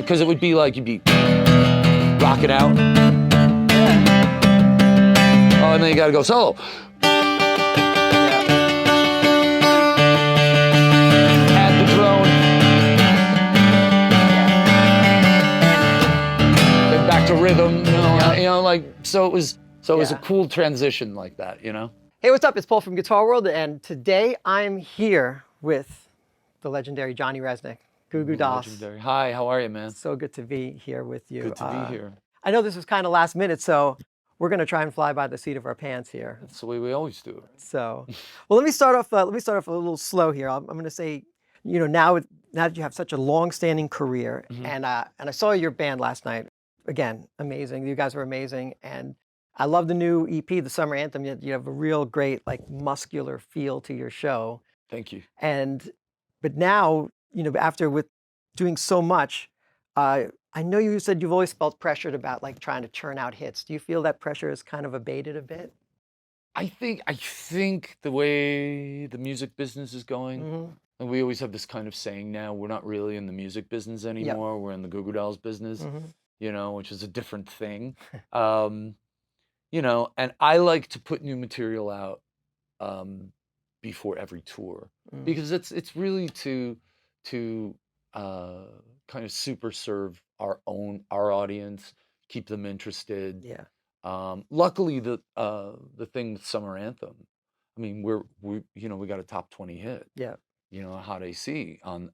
because it would be like you'd be rocking out. Oh, and then you gotta go solo. Add the drone. Then back to rhythm, you know, like, so it was a cool transition like that, you know? Hey, what's up? It's Paul from Guitar World, and today I'm here with the legendary Johnny Rzeznik, Goo Goo Dolls. Legendary. Hi, how are you, man? So good to be here with you. Good to be here. I know this was kind of last minute, so we're going to try and fly by the seat of our pants here. That's the way we always do it. So, well, let me start off a little slow here. I'm going to say, you know, now that you have such a long-standing career, and I saw your band last night. Again, amazing. You guys were amazing, and I love the new EP, the Summer Anthem. You have a real great, like, muscular feel to your show. Thank you. But now, you know, after with doing so much, I know you said you've always felt pressured about like trying to churn out hits. Do you feel that pressure is kind of abated a bit? I think the way the music business is going, and we always have this kind of saying now, we're not really in the music business anymore. Yep. We're in the Goo Goo Dolls business, you know, which is a different thing. You know, and I like to put new material out before every tour because it's really to kind of super serve our audience, keep them interested. Yeah. Luckily, the thing with Summer Anthem, I mean, we you know, we got a top 20 hit. Yeah. You know, Hot AC on,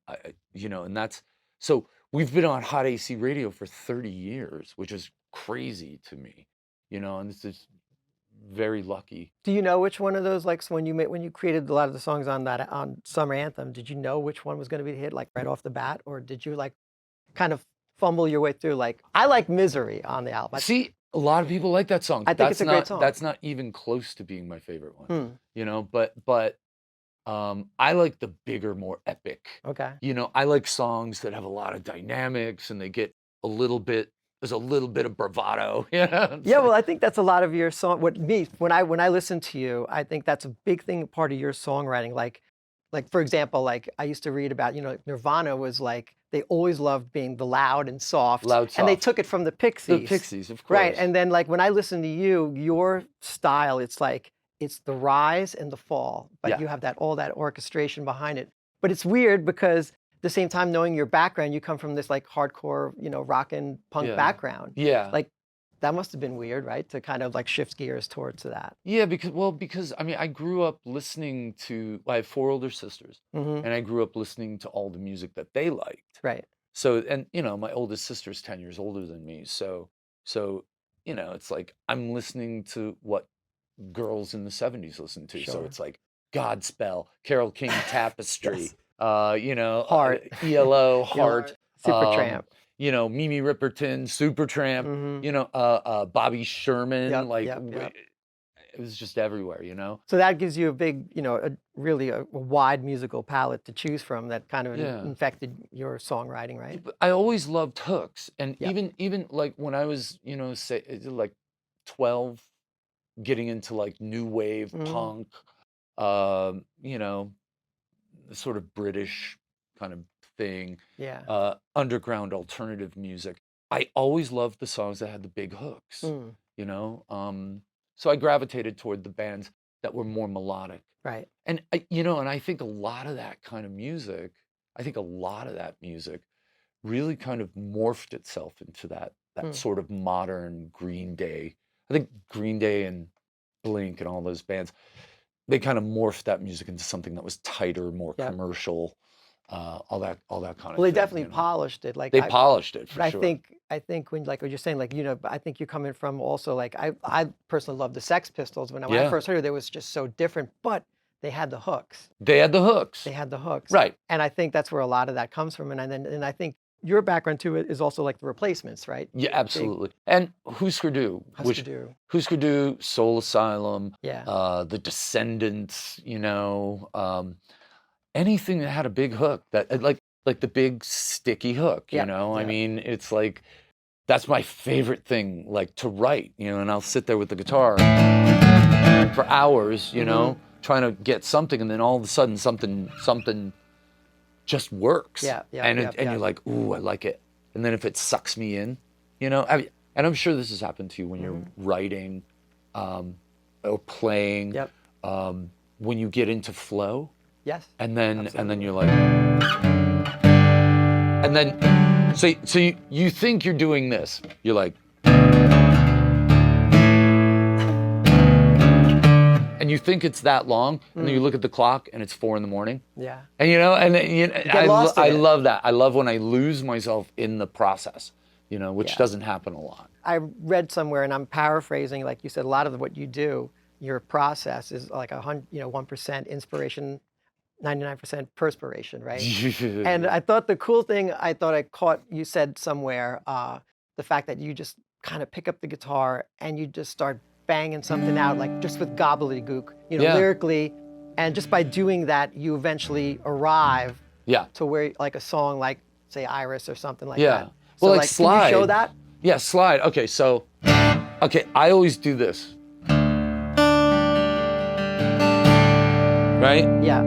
you know, and that's, so we've been on Hot AC radio for 30 years, which is crazy to me, you know, and it's just very lucky. Do you know which one of those, like, when you created a lot of the songs on Summer Anthem, did you know which one was going to be the hit, like right off the bat, or did you like kind of fumble your way through? Like, I like Misery on the album. See, a lot of people like that song. I think it's a great song. That's not even close to being my favorite one. You know, but I like the bigger, more epic. Okay. You know, I like songs that have a lot of dynamics and they get there's a little bit of bravado. You know? Yeah, well, I think that's a lot of your song. When I listen to you, I think that's a big thing, part of your songwriting. Like for example, like I used to read about, you know, Nirvana was like, they always loved being the loud and soft. Loud, soft. And they took it from the Pixies. The Pixies, of course. Right, and then like when I listen to you, your style, it's like, it's the rise and the fall, but you have all that orchestration behind it. But it's weird because at the same time, knowing your background, you come from this like hardcore, you know, rock and punk background. Yeah. Like that must have been weird, right? To kind of like shift gears towards that. Yeah, because I mean, I grew up listening to, I have 4 older sisters, and I grew up listening to all the music that they liked. Right. So, and you know, my oldest sister's 10 years older than me. So, you know, it's like, I'm listening to what girls in the 70s listened to. Sure. So it's like Godspell, Carole King, Tapestry, you know, Heart, ELO, Heart, Supertramp. You know, Mimi Ripperton, Supertramp, you know, Bobby Sherman, it was just everywhere, you know? So that gives you a big, you know, really a wide musical palette to choose from that kind of infected your songwriting, right? I always loved hooks. And even like when I was, you know, say like 12, getting into like new wave punk, you know, sort of British kind of thing, underground alternative music. I always loved the songs that had the big hooks, you know? So I gravitated toward the bands that were more melodic. Right. And, you know, and I think a lot of that kind of music, really kind of morphed itself into that sort of modern Green Day. I think Green Day and Blink and all those bands, they kind of morphed that music into something that was tighter, more commercial, all that kind of thing. Well, they definitely polished it. Like they polished it for sure. I think when, like what you're saying, like, you know, I think you're coming from also, like, I personally love the Sex Pistols. When I first heard it, was just so different, but they had the hooks. They had the hooks. Right. And I think that's where a lot of that comes from. And I think your background to it is also like the Replacements, right? Yeah, absolutely. And Husker Du. Husker Du, Soul Asylum, the Descendants, you know, anything that had a big hook, that like the big sticky hook, you know? I mean, it's like, that's my favorite thing, like to write, you know, and I'll sit there with the guitar for hours, you know, trying to get something, and then all of a sudden something just works. And you're like, ooh, I like it. and then if it sucks me in, you know, and I'm sure this has happened to you when you're writing or playing, when you get into flow. Yes. And then you're like, and then, so you think you're doing this. You're like, and you think it's that long, and then you look at the clock and it's 4 a.m. Yeah. And you know, and I love that. I love when I lose myself in the process, you know, which doesn't happen a lot. I read somewhere, and I'm paraphrasing, like you said, a lot of what you do, your process is like 1% inspiration, 99% perspiration, right? And I thought the cool thing, I caught you said somewhere, the fact that you just kind of pick up the guitar and you just start banging something out, like just with gobbledygook, you know, lyrically. And just by doing that, you eventually arrive to where, like a song like, say, Iris or something like that. So, well, like Slide. Can you show that? Yeah, Slide. Okay, so, I always do this. Right? Yeah.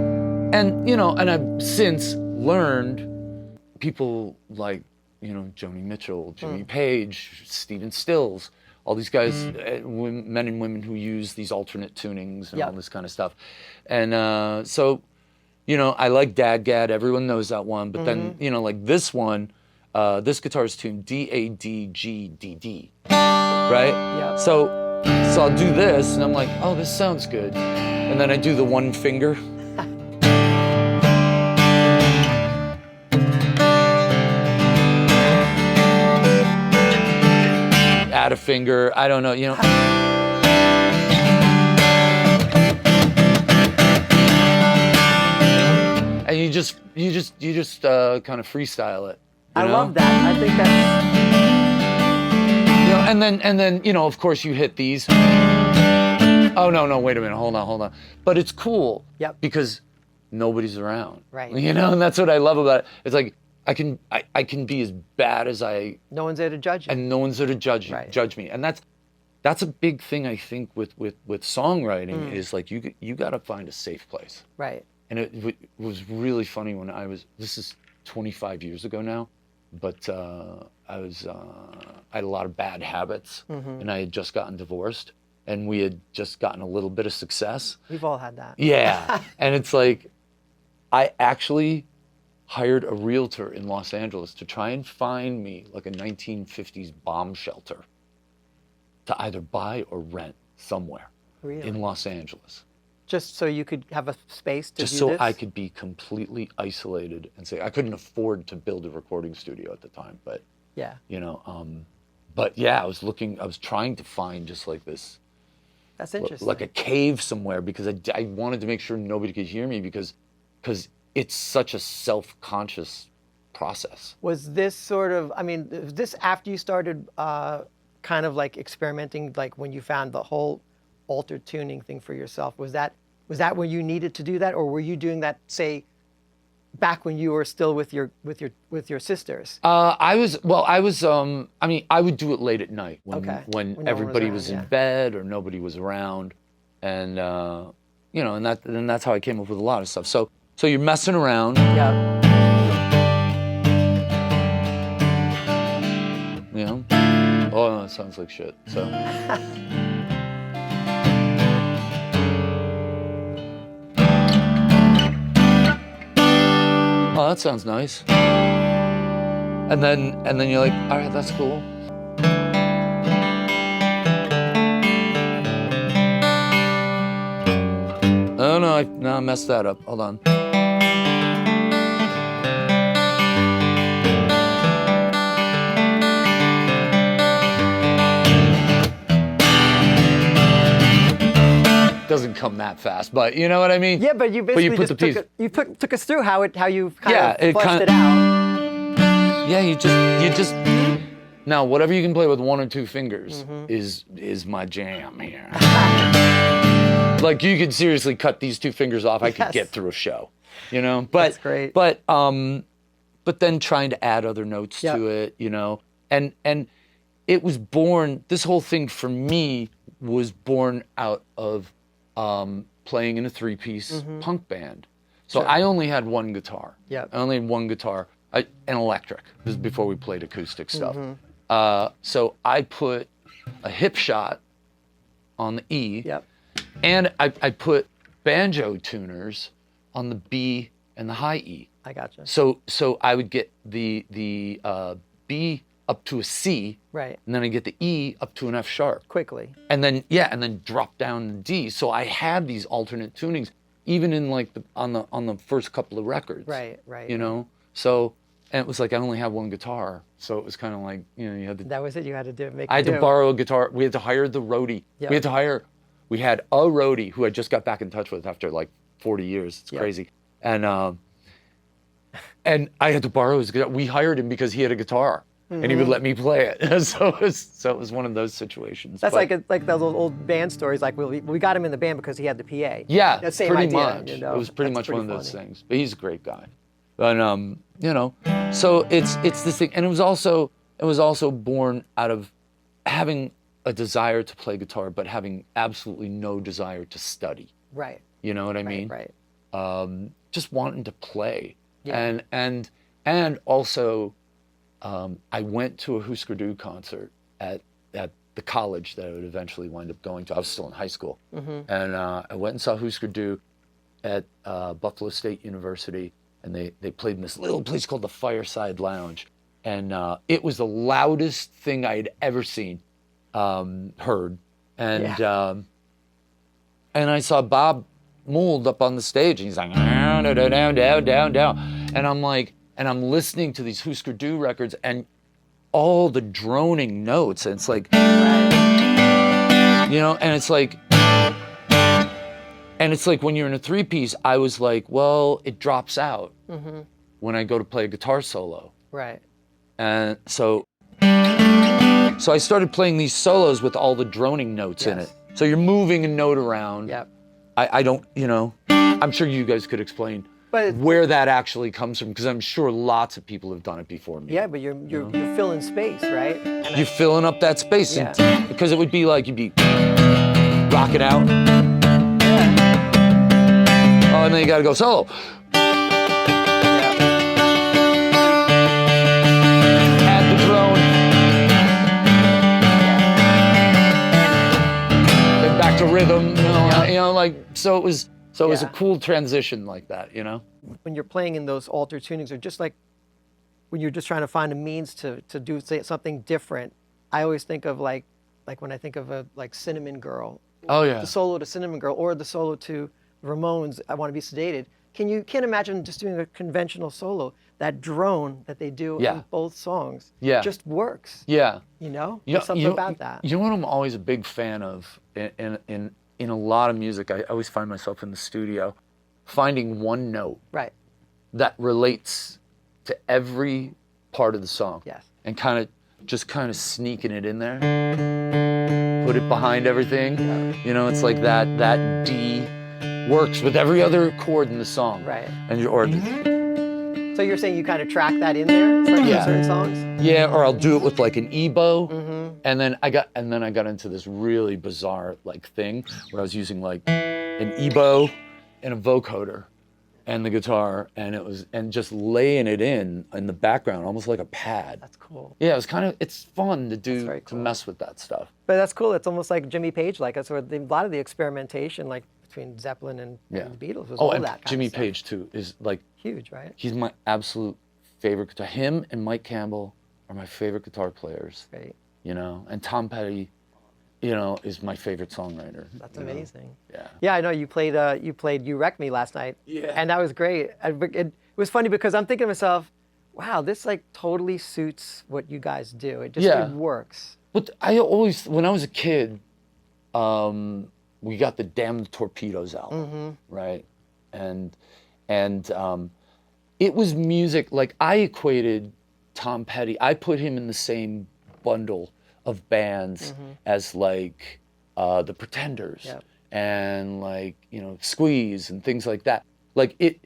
And, you know, and I've since learned people like, you know, Joni Mitchell, Jimmy Page, Stephen Stills, all these guys, men and women who use these alternate tunings and all this kind of stuff. And so, you know, I like Dadgad, everyone knows that one, but then, you know, like this one, this guitar is tuned D-A-D-G-D-D, right? Yeah. So I'll do this, and I'm like, oh, this sounds good. And then I do the one finger. Add a finger, I don't know, you know. And you just kind of freestyle it. I love that. I think that's, you know, and then you know, of course, you hit these. Oh no, wait a minute, hold on. But it's cool. Because nobody's around. Right. You know, and that's what I love about it. It's like I can be as bad as I. No one's there to judge you. And no one's there to judge me. And that's a big thing, I think, with songwriting is like you got to find a safe place. Right. And it was really funny when this is 25 years ago now, but I had a lot of bad habits, and I had just gotten divorced, and we had just gotten a little bit of success. We've all had that. Yeah. And it's like, I actually hired a realtor in Los Angeles to try and find me like a 1950s bomb shelter to either buy or rent somewhere in Los Angeles. Just so you could have a space to just do so this? I could be completely isolated and say, I couldn't afford to build a recording studio at the time, but you know, but yeah, I was trying to find just like this. That's interesting. Like a cave somewhere, because I wanted to make sure nobody could hear me, because it's such a self-conscious process. Was this sort of, I mean, was this after you started kind of like experimenting, like when you found the whole altered tuning thing for yourself? Was that when you needed to do that, or were you doing that, say, back when you were still with your sisters? I mean, I would do it late at night when everybody was in bed or nobody was around, and you know, and that's how I came up with a lot of stuff. So you're messing around. Yeah. You know? Oh, it sounds like shit. So. Oh, that sounds nice. And then you're like, all right, that's cool. Oh no, I messed that up. Hold on. Doesn't come that fast, but you know what I mean? Yeah, but you basically took us through how you kind of fleshed it out. Yeah, you just now whatever you can play with 1 or 2 fingers is my jam here. Like, you could seriously cut these 2 fingers off. I could get through a show, you know. But that's great. But then trying to add other notes to it, you know, and it was born. This whole thing for me was born out of playing in a 3-piece punk band. So I only had one guitar. Yeah. I only had one guitar. an electric. This is before we played acoustic stuff. Mm-hmm. So I put a hip shot on the E, Yep. and I put banjo tuners on the B and the high E. I gotcha. So I would get the B up to a C, right, and then I get the E up to an F sharp quickly, and then drop down the D. So I had these alternate tunings, even in like on the first couple of records. Right. You know, so. And it was like I only had one guitar, so it was kind of like, you know, you had to. That was it. You had to do make. I had to borrow a guitar. We had to hire the roadie. Yep. We had a roadie who I just got back in touch with after like 40 years. It's crazy. And I had to borrow his guitar. We hired him because he had a guitar, and he would let me play it. so it was one of those situations. That's like those old band stories. Like we got him in the band because he had the PA. Yeah, the same pretty idea, much. You know? It was pretty much one of funny. those things. But he's a great guy. But you know, so it's this thing, and it was also born out of having a desire to play guitar, but having absolutely no desire to study. Right. You know what I mean? Right. Just wanting to play, Yeah. and also, I went to a Husker Du concert at the college that I would eventually wind up going to. I was still in high school, and I went and saw Husker Du at Buffalo State University. And they played in this little place called the Fireside Lounge. And it was the loudest thing I had ever seen, heard. And and I saw Bob Mould up on the stage, and he's like, down, down, down, down, down. And I'm like, and I'm listening to these Husker Du records and all the droning notes. And it's like, you know, and it's like, when you're in a three-piece, I was like, well, it drops out when I go to play a guitar solo. Right. And so I started playing these solos with all the droning notes in it. So you're moving a note around. Yep. I don't, you know, I'm sure you guys could explain where that actually comes from, because I'm sure lots of people have done it before me. Yeah, but you're filling space, right? You're filling up that space. Yeah. Because it would be like you'd be rocking out. Oh, and then you gotta go solo. Add the drone. Then back to rhythm. You know, like so it was a cool transition like that. You know. When you're playing in those altered tunings, or just like when you're just trying to find a means to do something different, I always think of like when I think of like Cinnamon Girl. Oh yeah. The solo to Cinnamon Girl, or the solo to Ramones, I Want to Be Sedated. Can't imagine just doing a conventional solo. That drone that they do in both songs just works. Yeah. You know? There's something about that. You know what I'm always a big fan of in a lot of music? I always find myself in the studio finding one note that relates to every part of the song. Yes. And kind of sneaking it in there. Put it behind everything. Yeah. You know, it's like that D works with every other chord in the song. Right. And So you're saying you kind of track that in there for certain songs? Yeah, or I'll do it with like an ebow. And then I got into this really bizarre like thing where I was using like an ebow and a vocoder and the guitar, and just laying it in the background, almost like a pad. That's cool. Yeah, it's fun to do, very cool. to mess with that stuff. But that's cool. It's almost like Jimmy Page, like that's where a lot of the experimentation, like between Zeppelin and the Beatles, was all and that kind Jimmy of stuff. Page too is like Huge, right? He's my absolute favorite guitar. Him and Mike Campbell are my favorite guitar players. Great. You know, and Tom Petty, you know, is my favorite songwriter. That's amazing. Yeah. Yeah, I know you played You Wreck Me last night. Yeah. And that was great. It was funny because I'm thinking to myself, wow, this like totally suits what you guys do. It just it works. But I always, when I was a kid, we got the Damn Torpedoes album, right? And it was music, like I equated Tom Petty, I put him in the same bundle of bands as like the Pretenders and like, you know, Squeeze and things like that. Like it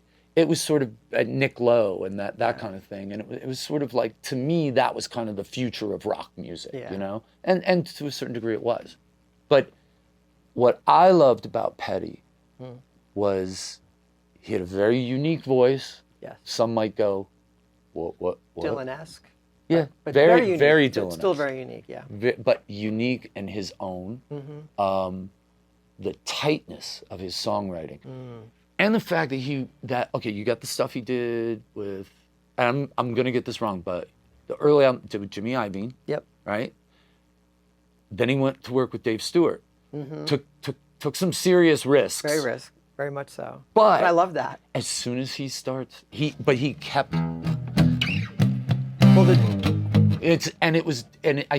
was sort of Nick Lowe and that kind of thing. And it was sort of like, to me, that was kind of the future of rock music, you know? And to a certain degree it was. But what I loved about Petty was he had a very unique voice. Yes. Some might go what? Dylan-esque. Yeah, But very unique. very But Dylan. still very unique, yeah. But unique in his own. The tightness of his songwriting, and the fact that okay, you got the stuff he did with, and I'm gonna get this wrong, but the early album did with Jimmy Iovine. Yep. Right. Then he went to work with Dave Stewart. Took some serious risks. Very much so. But I love that. As soon as he starts, he kept. Well, I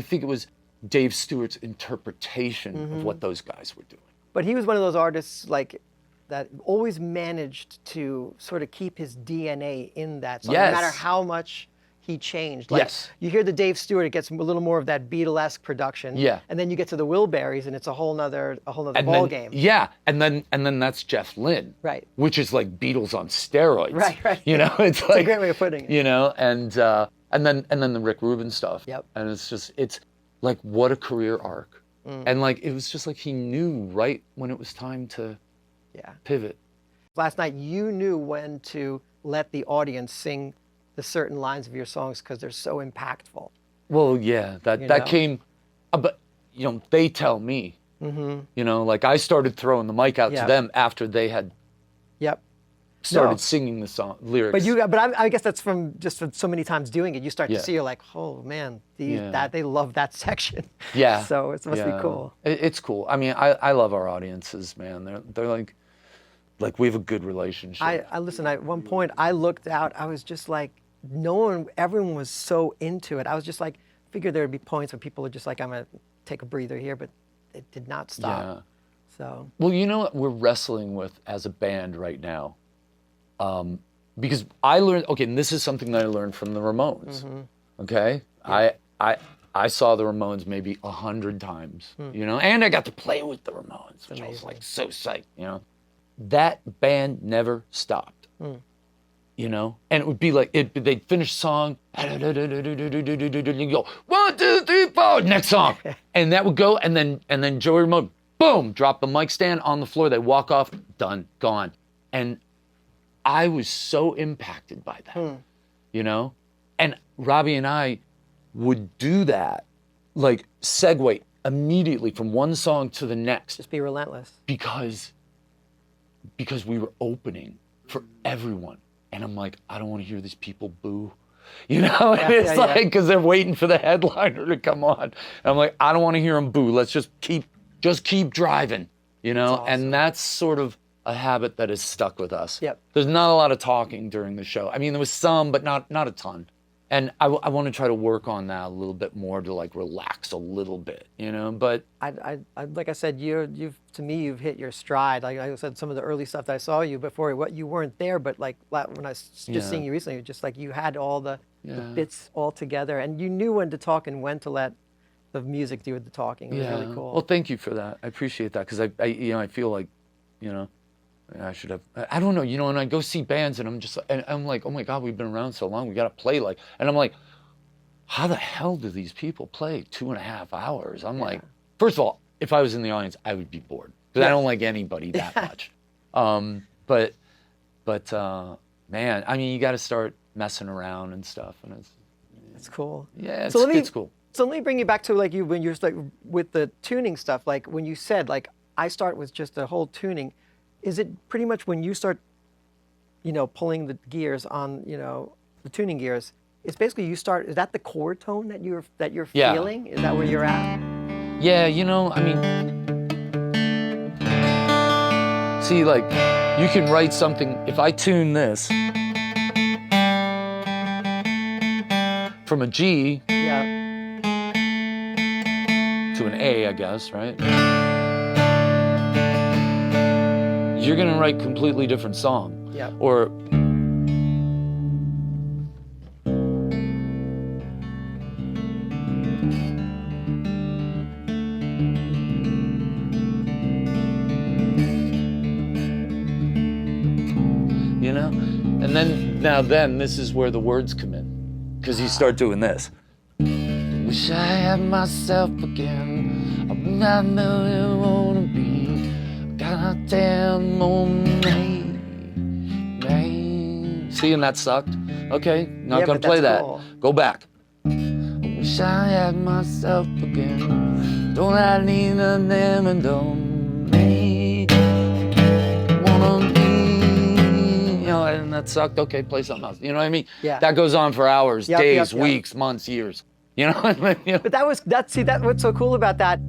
think it was Dave Stewart's interpretation of what those guys were doing. But he was one of those artists like that always managed to sort of keep his DNA in that song, no matter how much he changed. Like, you hear the Dave Stewart, it gets a little more of that Beatlesque production. Yeah. And then you get to the Wilburys, and it's a whole nother ball game. Yeah, and then that's Jeff Lynne. Right. Which is like Beatles on steroids. Right. You know, it's like a great way of putting it. You know, and then the Rick Rubin stuff. Yep. And it's like what a career arc. And like it was just like he knew right when it was time to pivot. Last night you knew when to let the audience sing the certain lines of your songs because they're so impactful. Well, yeah, that came, but you know, they tell me, you know, like I started throwing the mic out to them after they had started singing the song lyrics. But I guess that's from so many times doing it. You start to see, you're like, oh man, they love that section. Yeah. So it must be cool. It's cool. I mean, I love our audiences, man. They're like we have a good relationship. I listen. At one point, I looked out. I was just like, everyone was so into it. I was just like, figured there would be points when people are just like, I'm gonna take a breather here, but it did not stop. Yeah. So. Well, you know what we're wrestling with as a band right now, because I learned. Okay, and this is something that I learned from the Ramones. Okay, I saw the Ramones maybe 100 times, you know, and I got to play with the Ramones, which I was like so psyched, you know. That band never stopped, you know, and it would be like they'd finish a song, you go 1, 2, 3, 4, next song, and that would go, and then Joey Ramone, boom, drop the mic stand on the floor, they walk off, done, gone, and I was so impacted by that, you know, and Robbie and I would do that, like segue immediately from one song to the next. Just be relentless. Because we were opening for everyone. And I'm like, I don't want to hear these people boo. You know, and it's like, because they're waiting for the headliner to come on. And I'm like, I don't want to hear them boo. Let's just keep driving, you know? That's awesome. And that's sort of a habit that has stuck with us. Yep. There's not a lot of talking during the show. I mean, there was some, but not a ton. And I want to try to work on that a little bit more to like relax a little bit, you know. But I like I said, you've hit your stride. Like I said, some of the early stuff that I saw you before, what you weren't there, but like when I was just seeing you recently, just like you had all the bits all together, and you knew when to talk and when to let the music do the talking. It was really cool. Well, thank you for that. I appreciate that because I feel like, you know, I should have. I don't know. You know, when I go see bands and I'm like, oh my God, we've been around so long. We got to play like, and I'm like, how the hell do these people play 2.5 hours? I'm like, first of all, if I was in the audience, I would be bored because I don't like anybody that much. But man, I mean, you got to start messing around and stuff, and it's cool. Yeah, it's cool. So let me bring you back to like when you're like with the tuning stuff. Like when you said like I start with just the whole tuning. Is it pretty much when you start, you know, pulling the gears on, you know, the tuning gears? It's basically is that the chord tone that you're feeling? Is that where you're at? Yeah, you know, I mean, see, like, you can write something. If I tune this from a G to an A, I guess, right? You're gonna write a completely different song. Yeah. Or you know? And then this is where the words come in. Because you start doing this. Wish I had myself again. I'm not where I wanna be. Goddamn on me. See, and that sucked. Okay, not Yeah, gonna but play that's that. cool. Go back. I wish I had myself again. Don't I need a name and don't me wanna be, you know, and that sucked. Okay, play something else. You know what I mean? Yeah. That goes on for hours, Yep, days, yep. weeks, months, years. You know what I mean? But what's so cool about that,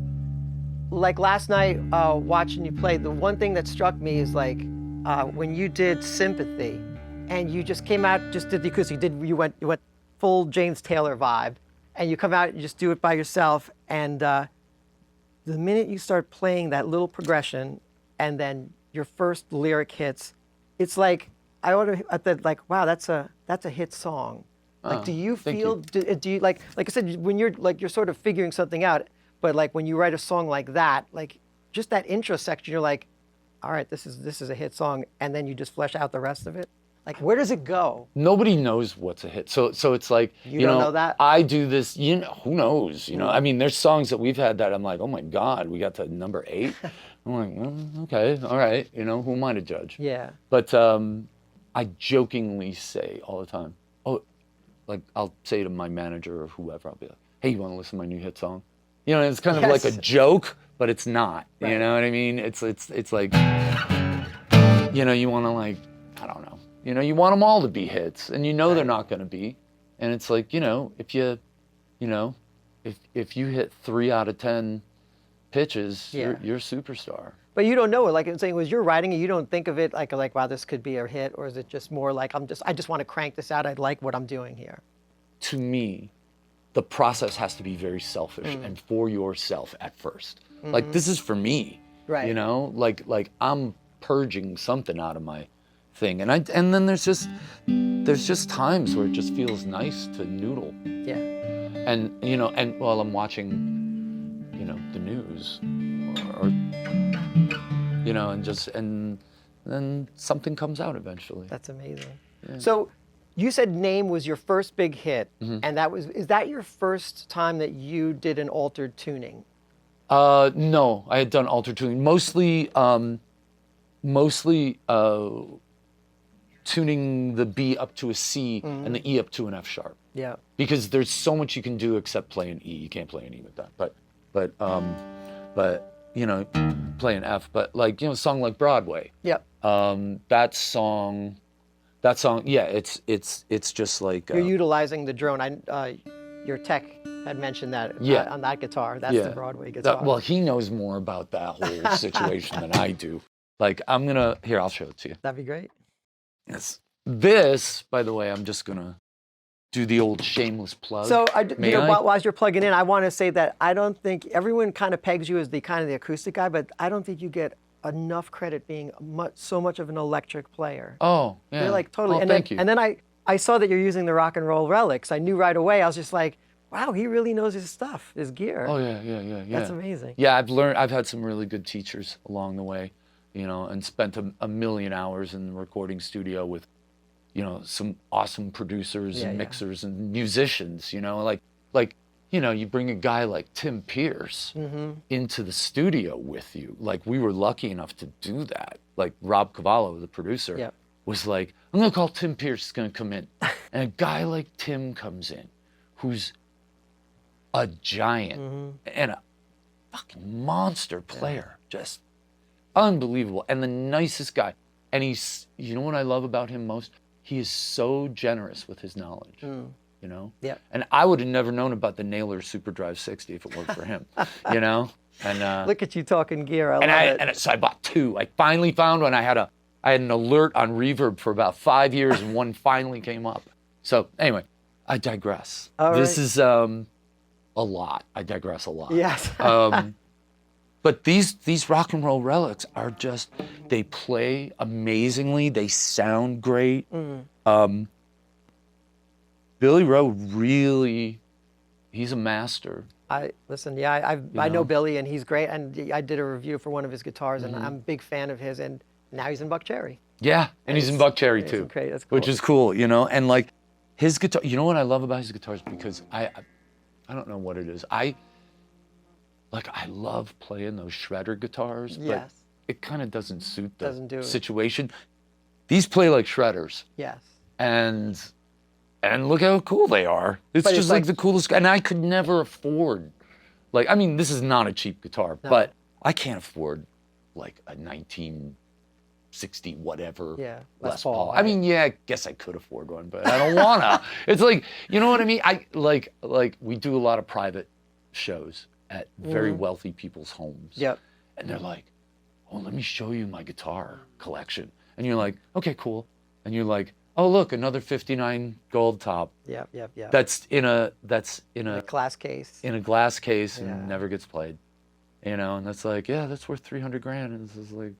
like last night watching you play, the one thing that struck me is like when you did Sympathy and you just came out, just did the acoustic, you went full James Taylor vibe, and you come out and you just do it by yourself, and the minute you start playing that little progression and then your first lyric hits, it's like, I thought like, wow, that's a hit song. Like, do you feel, do you like I said, when you're sort of figuring something out, but like when you write a song like that, like just that intro section, you're like, all right, this is a hit song, and then you just flesh out the rest of it. Like, where does it go? Nobody knows what's a hit. So it's like, You don't know that? I do this, you know, who knows? You know, I mean, there's songs that we've had that I'm like, oh my God, we got to number 8. I'm like, well, okay, all right, you know, who am I to judge? Yeah. But I jokingly say all the time, oh, like I'll say to my manager or whoever, I'll be like, hey, you want to listen to my new hit song? You know, it's kind of like a joke, but it's not. Right. You know what I mean? It's like, you know, you want to like, I don't know. You know, you want them all to be hits, and you know they're not going to be. And it's like, you know, if you hit 3 out of 10 pitches, you're a superstar. But you don't know it. Like I'm saying, was you're writing it, you don't think of it like wow, this could be a hit, or is it just more like I just want to crank this out. I like what I'm doing here. To me, the process has to be very selfish and for yourself at first. Like, this is for me. Right. You know, like I'm purging something out of my thing, and then there's just times where it just feels nice to noodle. Yeah. And you know, and while I'm watching, you know, the news, or you know, and then something comes out eventually. That's amazing. Yeah. So you said Name was your first big hit, and is that your first time that you did an altered tuning? No, I had done altered tuning, mostly tuning the B up to a C and the E up to an F sharp. Yeah. Because there's so much you can do except play an E. You can't play an E with that. But you know, play an F. But like, you know, a song like Broadway. Yep. That song, yeah, it's just like You're utilizing the drone. Your tech had mentioned that on that guitar. That's the Broadway guitar. Well, he knows more about that whole situation than I do. Like, here, I'll show it to you. That'd be great. Yes. This, by the way, I'm just gonna do the old shameless plug. So, while you're plugging in, I want to say that I don't think everyone kind of pegs you as the acoustic guy, but I don't think you get enough credit being so much of an electric player. Oh, yeah. You're like totally. Oh, thank you. And then I saw that you're using the rock and roll relics. I knew right away. I was just like, wow, he really knows his stuff, his gear. Oh yeah. That's amazing. Yeah, I've had some really good teachers along the way, you know, and spent a million hours in the recording studio with, you know, some awesome producers and mixers and musicians, you know, like, you know, you bring a guy like Tim Pierce into the studio with you. Like, we were lucky enough to do that. Like, Rob Cavallo, the producer, was like, I'm gonna call Tim Pierce, he's gonna come in. And a guy like Tim comes in, who's a giant and a fucking monster player, just unbelievable, and the nicest guy. And he's, you know what I love about him most? He is so generous with his knowledge, you know? Yeah. And I would have never known about the Naylor Superdrive 60 if it weren't for him, you know? And look at you talking gear. I love it. And so I bought 2. I finally found one. I had an alert on Reverb for about 5 years, and one finally came up. So anyway, I digress. This is a lot. I digress a lot. Yes. But these rock and roll relics are just, they play amazingly. They sound great. Billy Rowe really, he's a master. I know Billy, and he's great. And I did a review for one of his guitars, and I'm a big fan of his. And now he's in Buck Cherry. Yeah, and he's in Buck Cherry too. Great. That's cool. Which is cool, you know. And like his guitar, you know what I love about his guitars? Because I don't know what it is. I love playing those shredder guitars, but it kind of doesn't suit the situation. These play like shredders. Yes. And and look how cool they are. It's But just it's like like- the coolest, and I could never afford, like, I mean, this is not a cheap guitar, No. but I can't afford like a 1960 whatever Yeah, Les Paul. I right? mean, yeah, I guess I could afford one, but I don't wanna. It's like, you know what I mean? I like we do a lot of private shows at very wealthy people's homes. Yep. And they're like, oh, let me show you my guitar collection. And you're like, okay, cool. And you're like, oh, look, another 59 gold top. Yep. That's in a glass case. in a glass case and Yeah. never gets played. You know, and that's like, yeah, that's worth 300 grand. And this is like,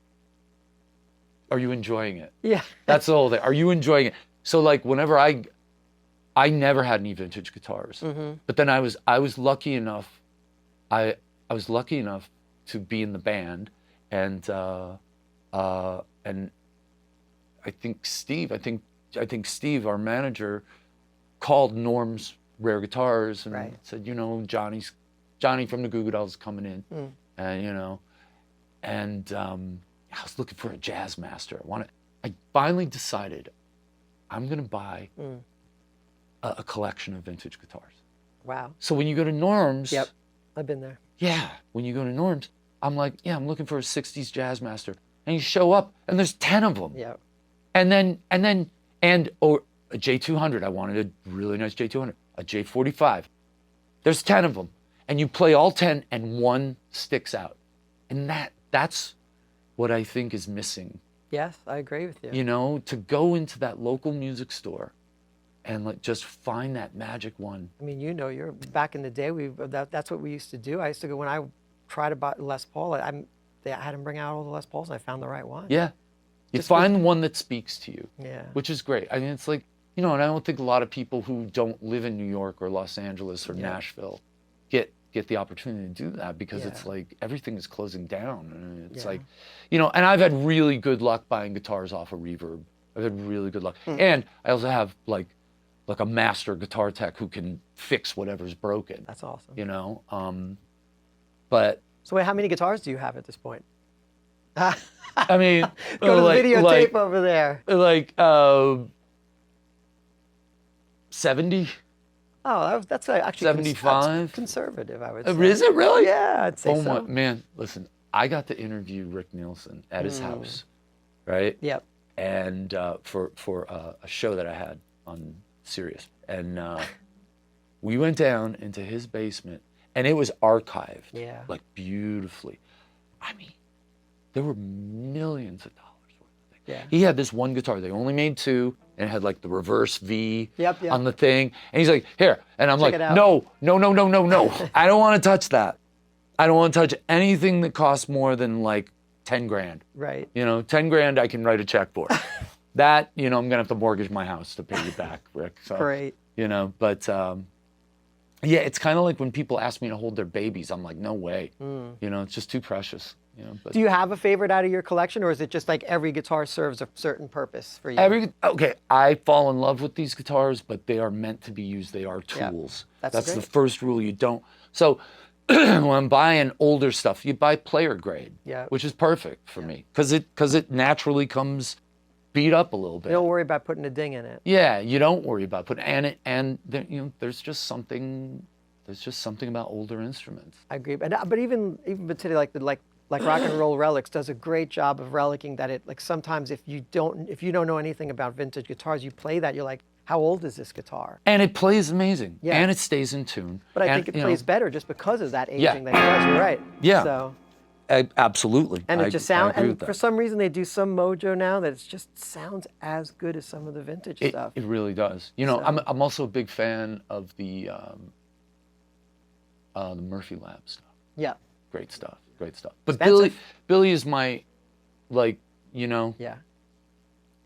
are you enjoying it? Yeah. That's the whole thing. Are you enjoying it? So like whenever I never had any vintage guitars, but then I was lucky enough, I was lucky enough to be in the band, and I think Steve, our manager, called Norm's Rare Guitars and Right. said, you know, Johnny from the Goo Goo Dolls is coming in, and you know, and I was looking for a jazz master. I finally decided I'm gonna buy a collection of vintage guitars. Wow. So when you go to Norm's, Yep. I've been there. yeah, when you go to Norm's, I'm like, yeah, I'm looking for a 60s jazz master. And you show up and there's 10 of them. Yep. Or a J200. I wanted a really nice J200, a J45. There's 10 of them. And you play all 10 and one sticks out. And that's what I think is missing. Yes, I agree with you. You know, to go into that local music store and like just find that magic one. I mean, you know, you're back in the day. That's what we used to do. I used to go when I tried to buy Les Paul. I had him bring out all the Les Pauls, and I found the right one. Yeah. You Just find the one that speaks to you. Yeah. Which is great. I mean, it's like, you know, and I don't think a lot of people who don't live in New York or Los Angeles or Nashville get the opportunity to do that, because it's like everything is closing down. And it's like, you know, and I've had really good luck buying guitars off of Reverb. I've had really good luck. And I also have like a master guitar tech who can fix whatever's broken. That's awesome. You know, but So wait, how many guitars do you have at this point? I mean, Go to the like, videotape over there. Like 70. Oh, that's actually 75? That's conservative, I would say. Is it really? Yeah, I'd say Oh so. my man, listen, I got to interview Rick Nielsen at his house, right? Yep. And for a show that I had on Sirius, and we went down into his basement, and it was archived, like beautifully. I mean, there were millions of dollars worth of things. Yeah. He had this one guitar. They only made two, and it had like the reverse V Yep. on the thing. And he's like, here. And I'm like, it out. no. I don't want to touch that. I don't want to touch anything that costs more than like 10 grand. Right. You know, 10 grand I can write a check for. That, you know, I'm going to have to mortgage my house to pay you back, Rick. So, Great. you know, but yeah, it's kind of like when people ask me to hold their babies. I'm like, no way. You know, it's just too precious. You know, but Do you have a favorite out of your collection, or is it just like every guitar serves a certain purpose for you? Okay, I fall in love with these guitars, but they are meant to be used. They are tools. That's the great. first rule. You don't. So when I'm buying older stuff, you buy player grade, which is perfect for me because it naturally comes beat up a little bit. You don't worry about putting a ding in it. Yeah, you don't worry about putting and there, you know, there's just something about older instruments. I agree, but even today, like Rock and Roll Relics does a great job of relicking that. It like sometimes if you don't know anything about vintage guitars, you play that, you're like, how old is this guitar? And it plays amazing. Yeah. And it stays in tune. But I and, think it you plays know, better just because of that aging that it does. You're right. Yeah. So absolutely. and it just sounds. I agree And with for that. some reason, they do some mojo now that it just sounds as good as some of the vintage stuff. It really does. You know, So- I'm also a big fan of the Murphy Lab stuff. Yeah. Great stuff. But Expensive. Billy is my, like, you know, Yeah.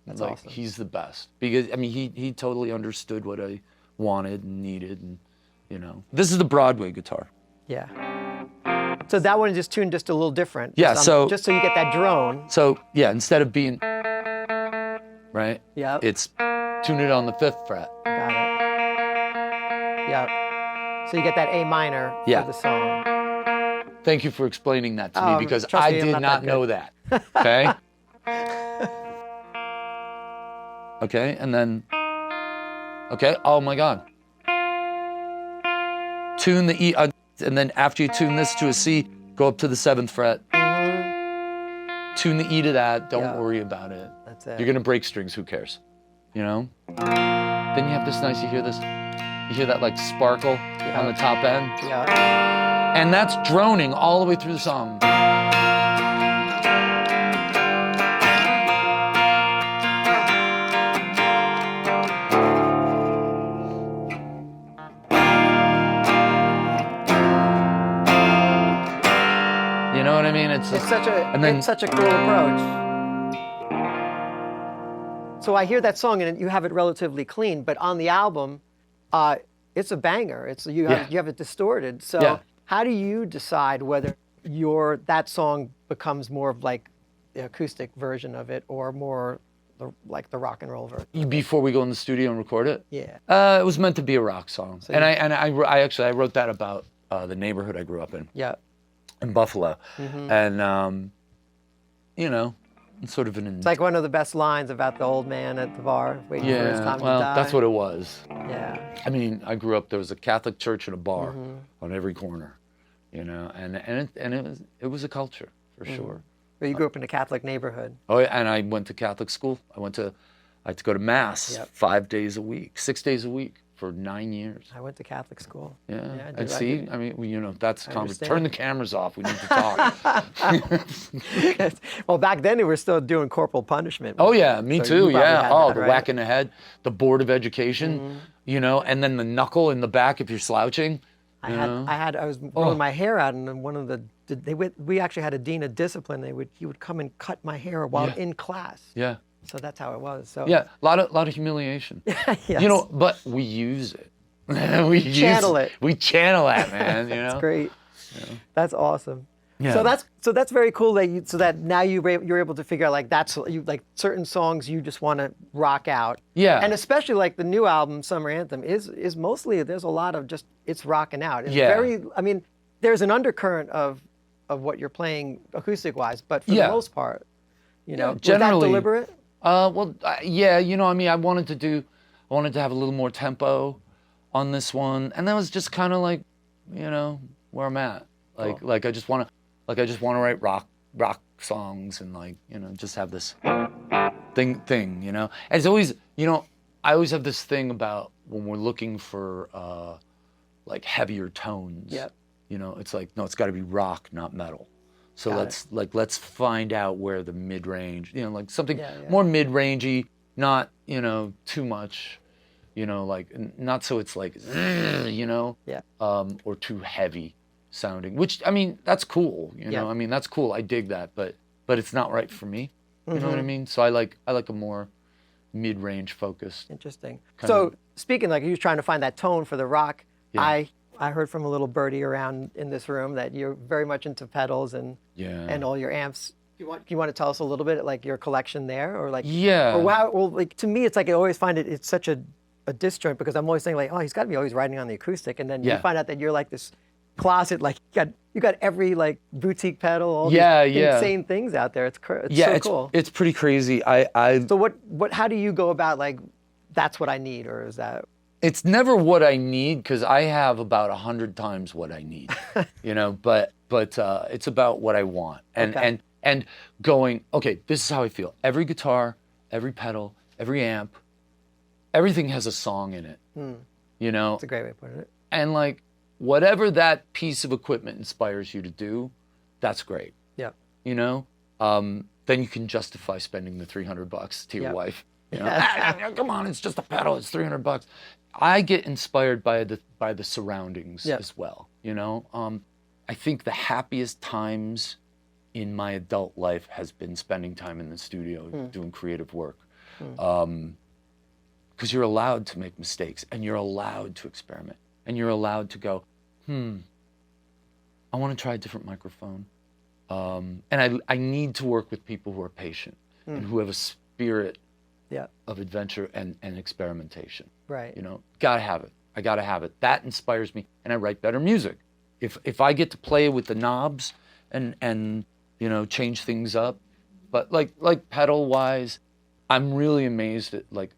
That's like awesome. he's the best because I mean he totally understood what I wanted and needed, and you know, this is the Broadway guitar. Yeah. So that one is just tuned just a little different. Yeah, so- just so you get that drone. So yeah, instead of being right, Yeah. it's tune it on the 5th fret. Got it. Yeah. So you get that A minor Yeah. for the song. Thank you for explaining that to me because trust I me, I'm did not not that know good. that. Okay. Okay, and then Okay, oh my God. Tune the E, and then after you tune this to a C, go up to the 7th fret. Tune the E to that, don't worry about it. That's it. You're gonna break strings, who cares? You know? Then you have this nice, you hear this? You hear that like sparkle on the top end? Yeah. And that's droning all the way through the song. You know what I mean? It's such a cool approach. So I hear that song and you have it relatively clean, but on the album, it's a banger. You have it distorted. So how do you decide whether that song becomes more of like the acoustic version of it or more like the rock and roll version? Before we go in the studio and record it? Yeah. It was meant to be a rock song. So I wrote that about the neighborhood I grew up in. Yeah. In Buffalo. And, you know, it's sort of It's like one of the best lines about the old man at the bar waiting for his time to die. That's what it was. Yeah. I mean, I grew up, there was a Catholic church and a bar on every corner, you know, and it was a culture, for sure. But you grew up in a Catholic neighborhood. Oh, yeah, and I went to Catholic school. I had to go to Mass 5 days a week, 6 days a week for 9 years. I went to Catholic school. Yeah, and see, I mean, you know, that's understand. turn the cameras off. We need to talk. Well, back then they were still doing corporal punishment. Oh yeah, me So too. you probably Yeah. had Oh, that, the right? whack in the head, the Board of Education, you know, and then the knuckle in the back if you're slouching. I was growing my hair out, and we actually had a dean of discipline. He would come and cut my hair while in class. Yeah. So that's how it was. So Yeah, a lot of humiliation. Yes. You know, but we use it. Channel it. We channel it, man. You know. That's great. Yeah. That's awesome. Yeah. So that's very cool that now you're able to figure out like like certain songs you just want to rock out. Yeah. And especially like the new album Summer Anthem is mostly there's a lot of just it's rocking out. It's Yeah. I mean, there's an undercurrent of what you're playing acoustic wise, but for the most part, you know, generally, was that deliberate? Yeah, you know, I mean, I wanted to have a little more tempo on this one, and that was just kind of like, you know, where I'm at. Like, Cool. like I just want to write rock songs and like, you know, just have this thing, you know. And it's always, you know, I always have this thing about when we're looking for like heavier tones. Yep. You know, it's like, no, it's got to be rock, not metal. So Got let's find out where the mid-range, you know, like something Yeah. more mid-rangey, not, you know, too much, you know, like not so it's like, you know, or too heavy sounding, which, I mean, that's cool, you know, I mean, that's cool. I dig that, but it's not right for me. You know what I mean? So I like a more mid-range focused. Interesting. kind So of- speaking like you're trying to find that tone for the rock, Yeah. I heard from a little birdie around in this room that you're very much into pedals and all your amps. You want to tell us a little bit like your collection there, or like or well, like to me it's like I always find it's such a disjoint because I'm always saying like, oh, he's got to be always writing on the acoustic, and then you find out that you're like this closet, like you got every like boutique pedal, all these insane things out there. It's so cool. It's pretty crazy. So how do you go about like that's what I need, or is that? It's never what I need because I have about 100 times what I need, you know. But it's about what I want and going. Okay, this is how I feel. Every guitar, every pedal, every amp, everything has a song in it. You know. That's a great way of putting it. And like whatever that piece of equipment inspires you to do, that's great. Yeah. You know. Then you can justify spending the $300 to your wife. You know, come on, it's just a pedal. It's $300. I get inspired by the surroundings as well. You know, I think the happiest times in my adult life has been spending time in the studio doing creative work, because you're allowed to make mistakes and you're allowed to experiment and you're allowed to go, I want to try a different microphone, and I need to work with people who are patient and who have a spirit of adventure and experimentation. Right. You know, gotta have it. I gotta have it. That inspires me, and I write better music. If I get to play with the knobs and you know, change things up, but like pedal wise, I'm really amazed at like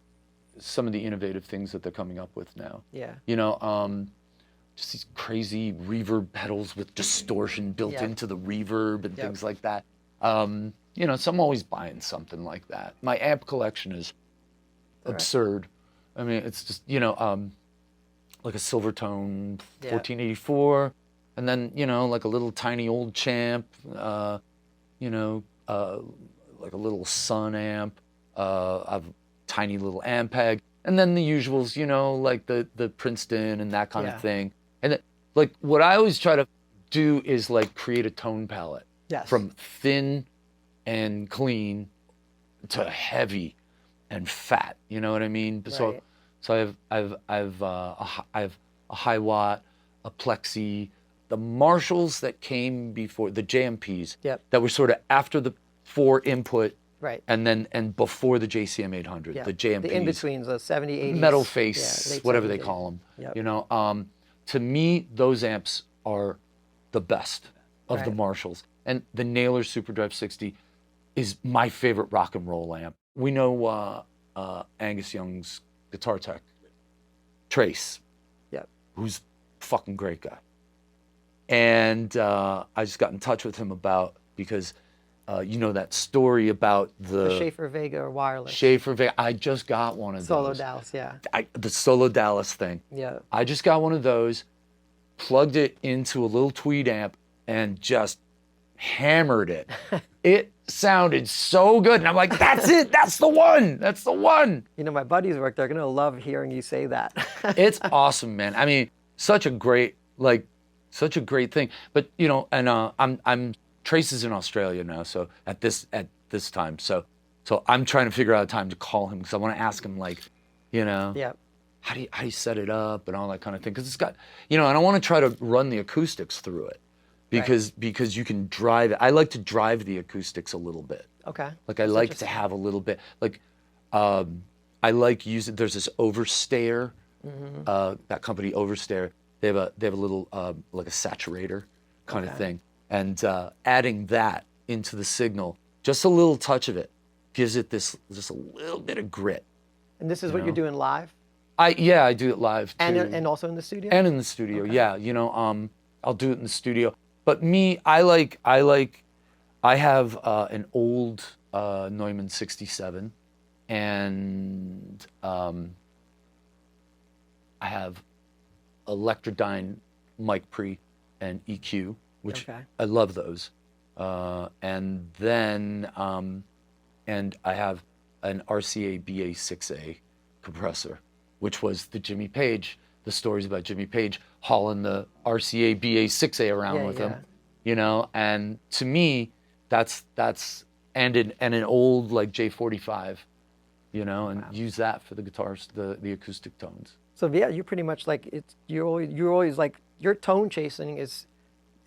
some of the innovative things that they're coming up with now. Yeah. You know, just these crazy reverb pedals with distortion built into the reverb and things like that. You know, so I'm always buying something like that. My amp collection is absurd. I mean, it's just, you know, like a Silvertone 1484, and then, you know, like a little tiny old Champ, you know, like a little Sun amp, a tiny little Ampeg, and then the usuals, you know, like the Princeton and that kind of thing. And like what I always try to do is like create a tone palette from thin and clean to heavy and fat. You know what I mean? So I've a high watt, a plexi, the Marshalls that came before the JMPs that were sort of after the 4 input. Right. And before the JCM 800, the JMPs. The in-betweens, the 70, 80s. Metal face, whatever they call them. You know, to me, those amps are the best of the Marshalls. And the Naylor SuperDrive 60 is my favorite rock and roll amp. We know Angus Young's guitar tech, Trace, who's a fucking great guy. And I just got in touch with him because you know that story about the Schaefer Vega wireless. Schaefer Vega. I just got one of Solo those. Dallas, The Solo Dallas thing. Yeah. I just got one of those, plugged it into a little Tweed amp, and just hammered it. It sounded so good. And I'm like, that's it. That's the one. That's the one. You know, my buddies work, they're going to love hearing you say that. It's awesome, man. I mean, such a great thing. But, you know, and I'm Trace is in Australia now, so at this time, so I'm trying to figure out a time to call him because I want to ask him, like, you know, how do you set it up and all that kind of thing, because it's got, you know, and I want to try to run the acoustics through it because you can drive it. I like to drive the acoustics a little bit. Okay. Like I like to have a little bit, like I like using. There's this Overstair, that company Overstair. They have a little like a saturator kind of thing. And adding that into the signal, just a little touch of it, gives it just a little bit of grit. And this is what you're doing live? I do it live too. And also in the studio? And in the studio, you know, I'll do it in the studio. But me, I have an old Neumann 67, and I have Electrodyne mic pre and EQ, which I love those. And then, and I have an RCA BA6A compressor, which was the stories about Jimmy Page hauling the RCA BA6A around with him, you know? And to me, that's and an old like J45, you know, and use that for the guitars, the acoustic tones. So yeah, you're pretty much like, you're always like, your tone chasing is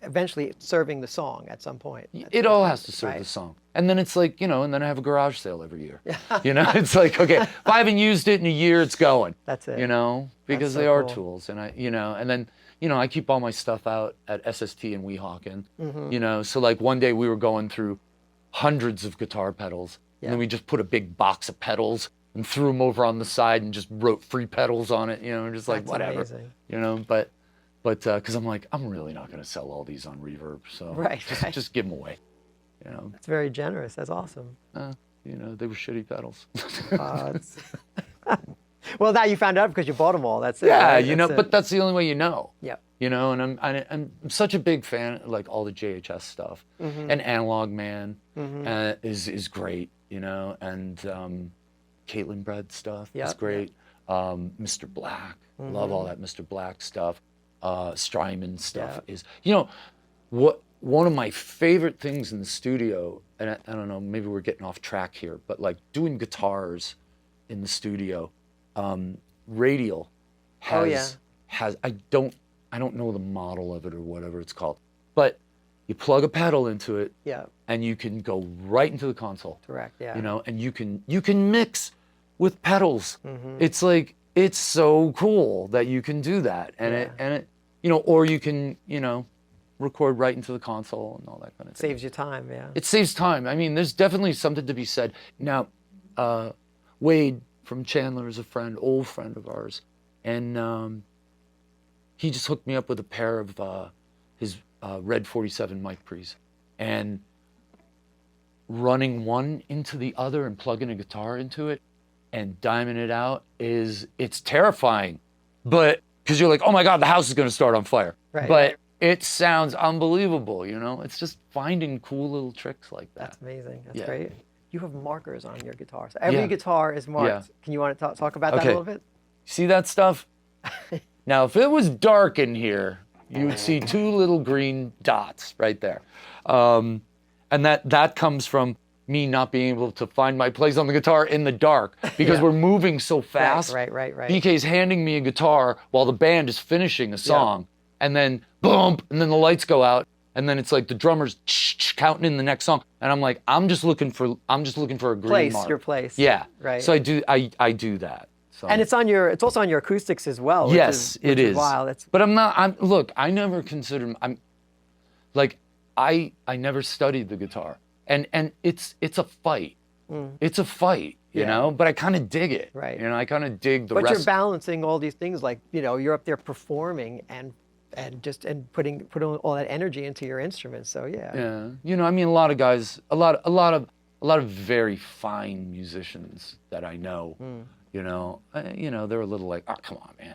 eventually serving the song at some point. It all has to serve the song. And then it's like, you know, and then I have a garage sale every year. You know, it's like, okay, if I haven't used it in a year, it's going. That's it. You know, because they are tools. And you know, and then, you know, I keep all my stuff out at SST in Weehawken. You know, so like one day we were going through hundreds of guitar pedals, and then we just put a big box of pedals and threw them over on the side and just wrote free pedals on it, you know, just like whatever. Amazing. You know, but because I'm like, I'm really not going to sell all these on Reverb, so just give them away, you know. That's very generous. That's awesome. You know, they were shitty pedals. Well, now you found out because you bought them all. That's it. Yeah, right? you know, but that's the only way you know. Yeah. You know, and I'm such a big fan of like all the JHS stuff, and Analog Man is great, you know, and Caitlin Bread stuff is great. Mr. Black, love all that Mr. Black stuff. Strymon stuff is, you know, one of my favorite things in the studio, and I don't know, maybe we're getting off track here, but like doing guitars in the studio, Radial has I don't know the model of it or whatever it's called, but you plug a pedal into it, and you can go right into the console. Correct. Yeah. You know, and you can mix with pedals. It's like, it's so cool that you can do that, and it you know, or you can, you know, record right into the console and all that kind of thing. Saves you time, It saves time. I mean, there's definitely something to be said. Now, Wade, from Chandler is a friend, old friend of ours, and he just hooked me up with a pair of his Red 47 mic pre's, and running one into the other and plugging a guitar into it and diming it out it's terrifying, but because you're like, oh my God, the house is going to start on fire. Right. But it sounds unbelievable, you know? It's just finding cool little tricks like that. That's amazing. That's Yeah. great. You have markers on your guitar. So every guitar is marked. Yeah. Can you want to talk about that a little bit? See that stuff? Now, if it was dark in here, you would see two little green dots right there. And that comes from me not being able to find my place on the guitar in the dark because we're moving so fast. Right. BK's handing me a guitar while the band is finishing a song, and then boom, and then the lights go out, and then it's like the drummer's counting in the next song, and I'm like, I'm just looking for a green mark. Your place. Yeah. Right. So I do that. So. And it's also on your acoustics as well. Which Yes, it is. Wow, but look, I never considered, I never studied the guitar. And it's a fight. It's a fight, you know, but I kind of dig it. Right. You know, I kind of dig the rest. But you're rest. balancing all these things, like, you know, you're up there performing and putting all that energy into your instruments. So yeah. Yeah. You know, I mean, a lot of guys, a lot of very fine musicians that I know, you know, they're a little like, oh, come on, man.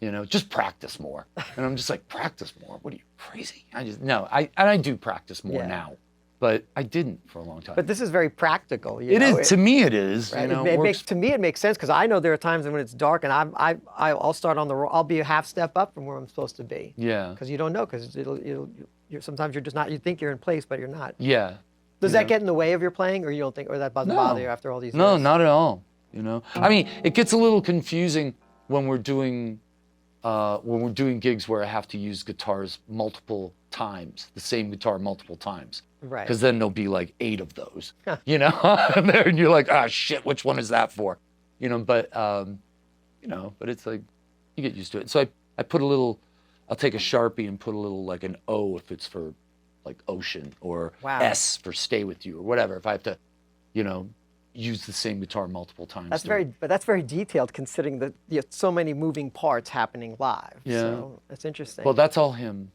You know, just practice more. And I'm just like, practice more? What are you, crazy? I do practice more now. But I didn't for a long time. But this is very practical. To me it is. Right? You know, to me it makes sense, because I know there are times when it's dark and I'll start on I'll be a half step up from where I'm supposed to be. Yeah. Because you don't know, because sometimes you're just not. You think you're in place, but you're not. Yeah. Does that get in the way of your playing, or you don't think, or that doesn't bother you after all these years? No, not at all. You know, I mean, it gets a little confusing when we're doing gigs where I have to use guitars multiple times, the same guitar multiple times. Right. Because then there'll be like 8 of those, you know, and you're like, ah, shit, which one is that for? You know, but it's like, you get used to it. So I put I'll take a Sharpie and put a little, like an O if it's for like ocean, or S for stay with you, or whatever. If I have to, you know, use the same guitar multiple times. But that's very detailed, considering that you have so many moving parts happening live. Yeah. So that's interesting. Well, that's all him.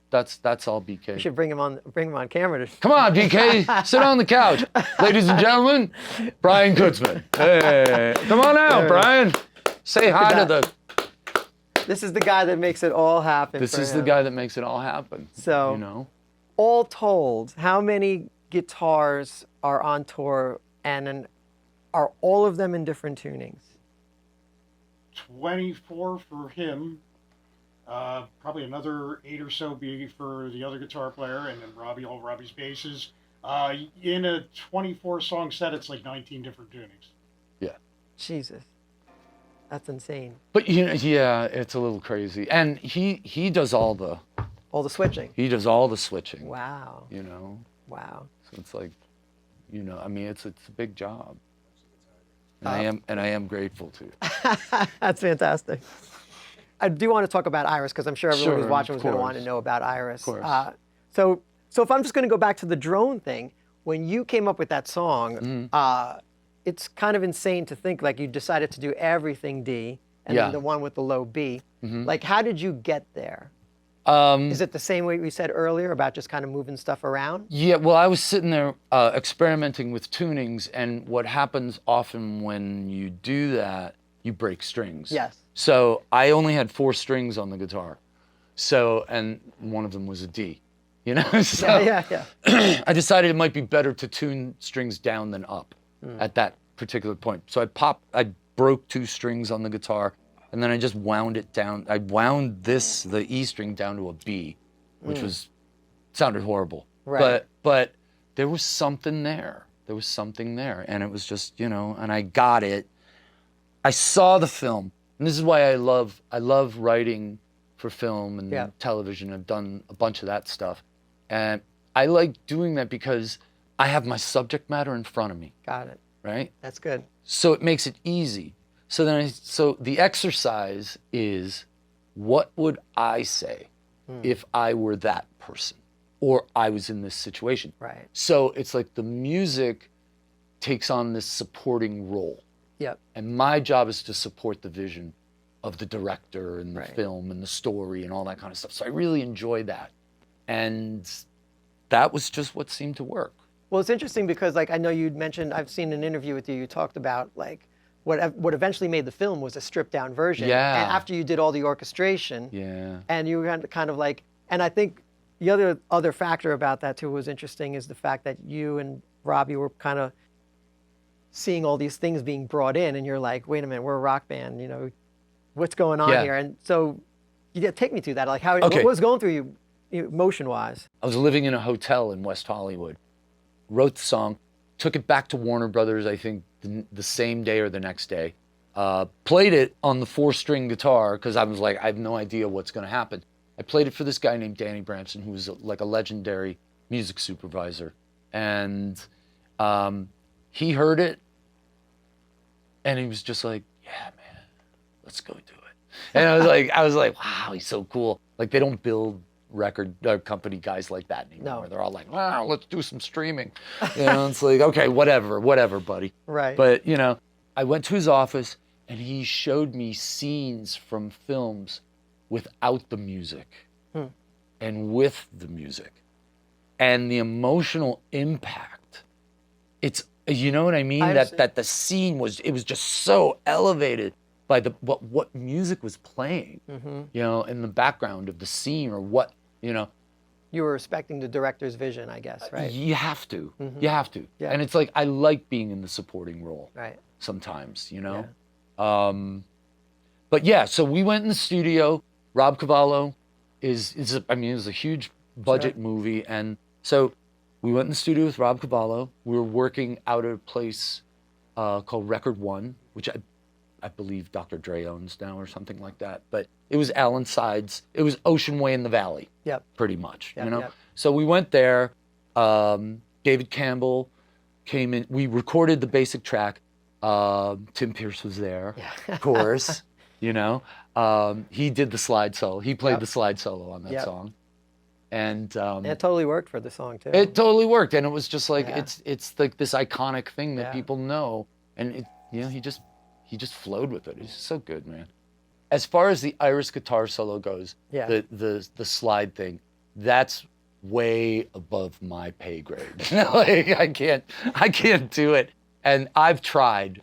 That's all BK. You should bring him on camera. Come on, BK, sit on the couch. Ladies and gentlemen, Brian Kutzman. Hey, come on out, Brian. Say hi to the... This is the guy that makes it all happen. This is the guy that makes it all happen. So, you know, all told, how many guitars are on tour, and are all of them in different tunings? 24 for him. Probably another 8 or so be for the other guitar player, and then all Robbie's basses. In a 24-song set, it's like 19 different tunings. Yeah. Jesus, that's insane. But you know, yeah, it's a little crazy, and he does all the switching. He does all the switching. Wow. You know. Wow. So it's like, you know, I mean, it's a big job, and I am grateful to. That's fantastic. I do want to talk about Iris, because I'm sure everyone who's watching is going to want to know about Iris. Of course. So if I'm just going to go back to the drone thing, when you came up with that song, it's kind of insane to think like you decided to do everything D, and then the one with the low B. Like, how did you get there? Is it the same way we said earlier about just kind of moving stuff around? Yeah, well, I was sitting there experimenting with tunings, and what happens often when you do that, you break strings. Yes. So I only had 4 strings on the guitar. So, and one of them was a D, you know? So yeah. I decided it might be better to tune strings down than up at that particular point. So I broke 2 strings on the guitar, and then I just wound it down. I wound the E string down to a B, which sounded horrible. Right. But there was something there. There was something there, and it was just, you know, and I got it. I saw the film. And this is why I love writing for film and television. I've done a bunch of that stuff. And I like doing that because I have my subject matter in front of me. Got it. Right? That's good. So it makes it easy. So the exercise is, what would I say if I were that person, or I was in this situation? Right. So it's like the music takes on this supporting role. Yep. And my job is to support the vision of the director and the Right. film and the story and all that kind of stuff. So I really enjoy that. And that was just what seemed to work. Well, it's interesting because, like, I know you'd mentioned, I've seen an interview with you, you talked about, like, what eventually made the film was a stripped down version. Yeah. And after you did all the orchestration. Yeah. And you were kind of like, and I think the other factor about that too was interesting is the fact that you and Robbie were kind of seeing all these things being brought in, and you're like, wait a minute, we're a rock band, you know, what's going on Yeah. here? And so, you take me through that, like how Okay. what was going through you emotion-wise? I was living in a hotel in West Hollywood, wrote the song, took it back to Warner Brothers, I think the same day or the next day, played it on the 4-string guitar because I was like, I have no idea what's going to happen. I played it for this guy named Danny Branson, who was like a legendary music supervisor. And he heard it, and he was just like, yeah, man, let's go do it. And I was like, wow, he's so cool. Like, they don't build record company guys like that anymore. No. They're all like, wow, let's do some streaming. You know, it's like, okay, whatever, buddy. Right. But, you know, I went to his office, and he showed me scenes from films without the music and with the music. And the emotional impact, it's, you know what I mean? That the scene was just so elevated by what music was playing, you know, in the background of the scene, or what, you know. You were respecting the director's vision, I guess, right? You have to. You have to. Yeah. And it's like, I like being in the supporting role Right. sometimes, you know? But yeah, so we went in the studio. Rob Cavallo is it was a huge budget movie. And so we went in the studio with Rob Cavallo. We were working out at a place called Record One, which I believe Dr. Dre owns now or something like that. But it was Allen Sides. It was Ocean Way in the Valley. Yep. Pretty much, Yep, you know? yep. So we went there. David Campbell came in. We recorded the basic track. Tim Pierce was there, of course, you know. He did the slide solo. He played the slide solo on that song. And it totally worked for the song too. it totally worked. And it was just like, it's like this iconic thing that people know. And it, you know, he just flowed with it. He's so good, man. As far as the Iris guitar solo goes, the slide thing, that's way above my pay grade. Like, I can't do it. And I've tried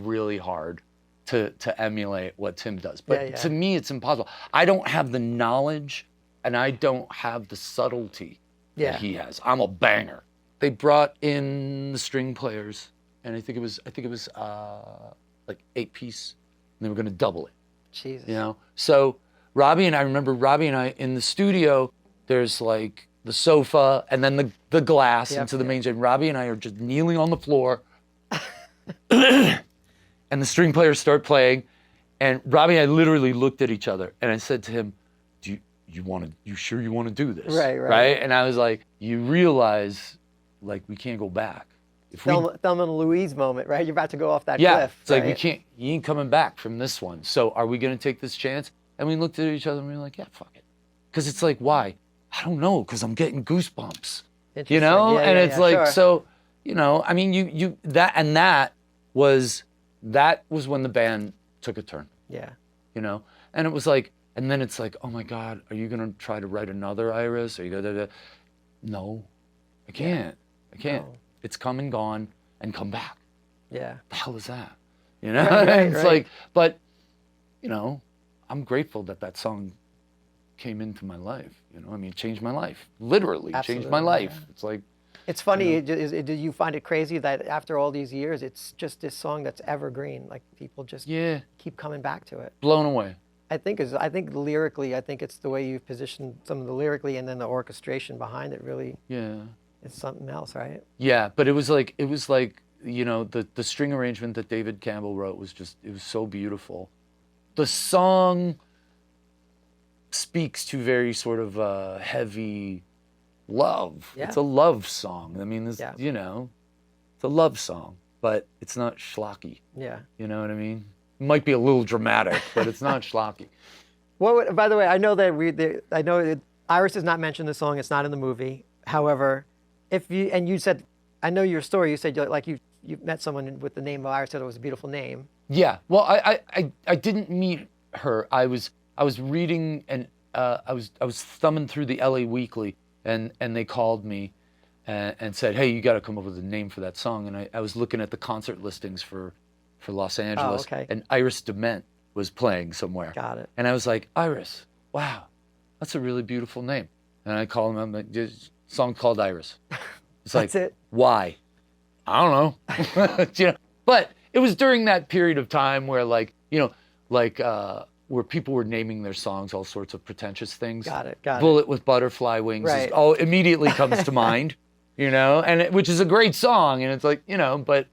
really hard to emulate what Tim does. But to me, it's impossible. I don't have the knowledge, and I don't have the subtlety that he has. I'm a banger. They brought in the string players, and I think it was like 8-piece, and they were going to double it. Jesus. You know? So I remember Robbie and I in the studio, there's like the sofa and then the glass into the main stage. Robbie and I are just kneeling on the floor, and the string players start playing, and Robbie and I literally looked at each other, and I said to him, you sure you want to do this? Right? And I was like, you realize, like, we can't go back. Thelma and Louise moment, right? You're about to go off that yeah, cliff. it's like, you ain't coming back from this one. So are we going to take this chance? And we looked at each other and we were like, yeah, fuck it. Because it's like, why? I don't know, because I'm getting goosebumps. You know? And it's like, so, you know, I mean, that was when the band took a turn. Yeah. You know? And it was like, and then it's like, oh my God, are you going to try to write another Iris? Are you going to? No, I can't. I can't. No. It's come and gone and come back. Yeah. The hell is that? You know? Right, it's like, but, you know, I'm grateful that song came into my life. You know, I mean, it changed my life. Literally changed my life. Yeah. It's like. It's funny, do you find it crazy that after all these years, it's just this song that's evergreen? Like, people just keep coming back to it. Blown away. I think lyrically, I think it's the way you've positioned some of the lyrically, and then the orchestration behind it really. Yeah. It's something else, right? Yeah, but it was like, you know, the string arrangement that David Campbell wrote was it was so beautiful. The song speaks to very sort of heavy love. Yeah. It's a love song. I mean, you know, it's a love song, but it's not schlocky. Yeah. You know what I mean? It might be a little dramatic, but it's not schlocky. By the way, I know that Iris is not mentioned in the song. It's not in the movie. However, you said, I know your story. You said like you you met someone with the name of Iris, said it was a beautiful name. Yeah. Well, I didn't meet her. I was reading and I was thumbing through the LA Weekly and they called me and said, hey, you got to come up with a name for that song. And I was looking at the concert listings for Los Angeles, okay. and Iris DeMent was playing somewhere. Got it. And I was like, Iris, wow, that's a really beautiful name. And I called him, I'm like, this song called Iris. It's like, That's it. Why? I don't know. You know, but it was during that period of time where where people were naming their songs all sorts of pretentious things. Got it. Bullet with Butterfly Wings Right. Immediately comes to mind, and which is a great song. And it's like, but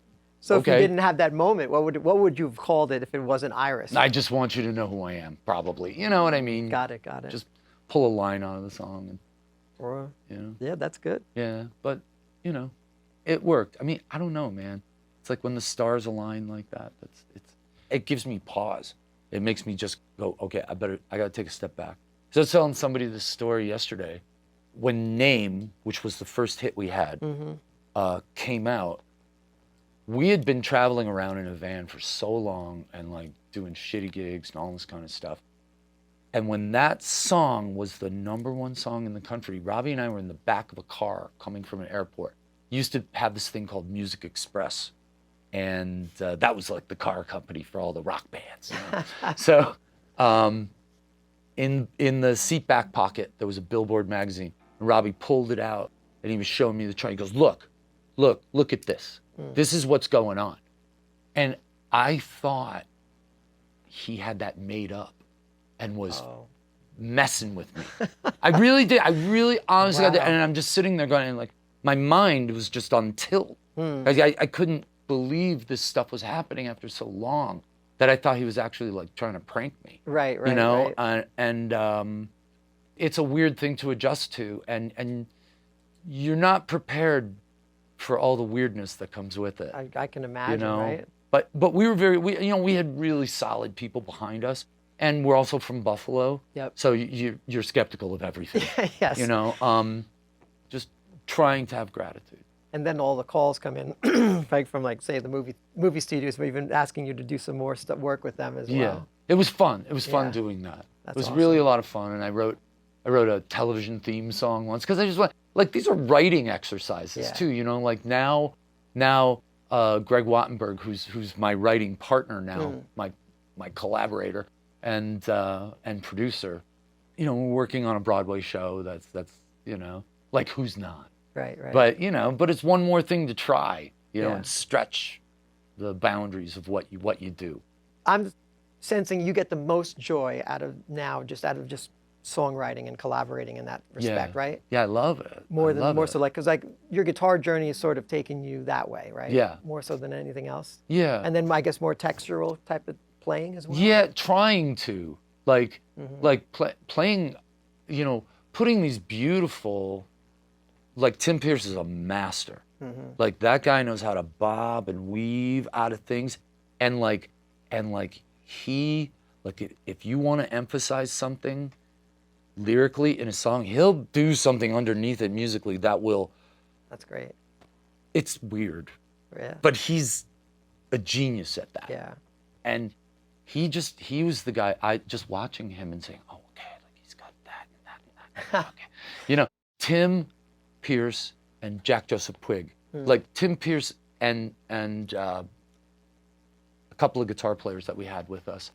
So okay. if you didn't have that moment, what would you have called it if it wasn't Iris? I just want you to know who I am, probably. You know what I mean? Got it. Just pull a line out of the song. And, Yeah, that's good. Yeah, but, it worked. I mean, I don't know, man. It's like when the stars align like that, it gives me pause. It makes me just go, okay, I got to take a step back. So I was telling somebody this story yesterday. When Name, which was the first hit we had, came out, we had been traveling around in a van for so long and like doing shitty gigs and all this kind of stuff. And when that song was the #1 song in the country, Robbie and I were in the back of a car coming from an airport. Used to have this thing called Music Express. And that was like the car company for all the rock bands. So in the seat back pocket, there was a Billboard magazine. And Robbie pulled it out and he was showing me the chart. He goes, look at this. This is what's going on. And I thought he had that made up and was messing with me. I really did. I really honestly got that. And I'm just sitting there going, and like, my mind was just on tilt. I couldn't believe this stuff was happening after so long that I thought he was actually like trying to prank me. Right. And it's a weird thing to adjust to, and you're not prepared for all the weirdness that comes with it. I can imagine, right? But we were we had really solid people behind us, and we're also from Buffalo. Yep. So you're skeptical of everything. Yes. Just trying to have gratitude. And then all the calls come in, like from say the movie studios, but even asking you to do some more work with them as well. Yeah, it was fun. It was fun doing that. That's it was awesome. really a lot of fun, and I wrote a television theme song once because I just went like these are writing exercises too. Like now Greg Wattenberg, who's my writing partner now, my collaborator and producer, we're working on a Broadway show that's like who's not. Right. But but it's one more thing to try, and stretch the boundaries of what you do. I'm sensing you get the most joy out of just songwriting and collaborating in that respect, right? Yeah, I love it. More so, because your guitar journey is sort of taking you that way, right? Yeah. More so than anything else. Yeah. And then I guess more textural type of playing as well. Yeah, trying to playing, putting these beautiful. Like Tim Pierce is a master. Like that guy knows how to bob and weave out of things, and if you want to emphasize something lyrically in a song, he'll do something underneath it musically that will. That's great. It's weird. Yeah. But he's a genius at that. Yeah. And he was the guy. I just watching him and saying, oh, okay, like he's got that and that. Okay, Tim Pierce and Jack Joseph Puig. Like Tim Pierce and a couple of guitar players that we had with us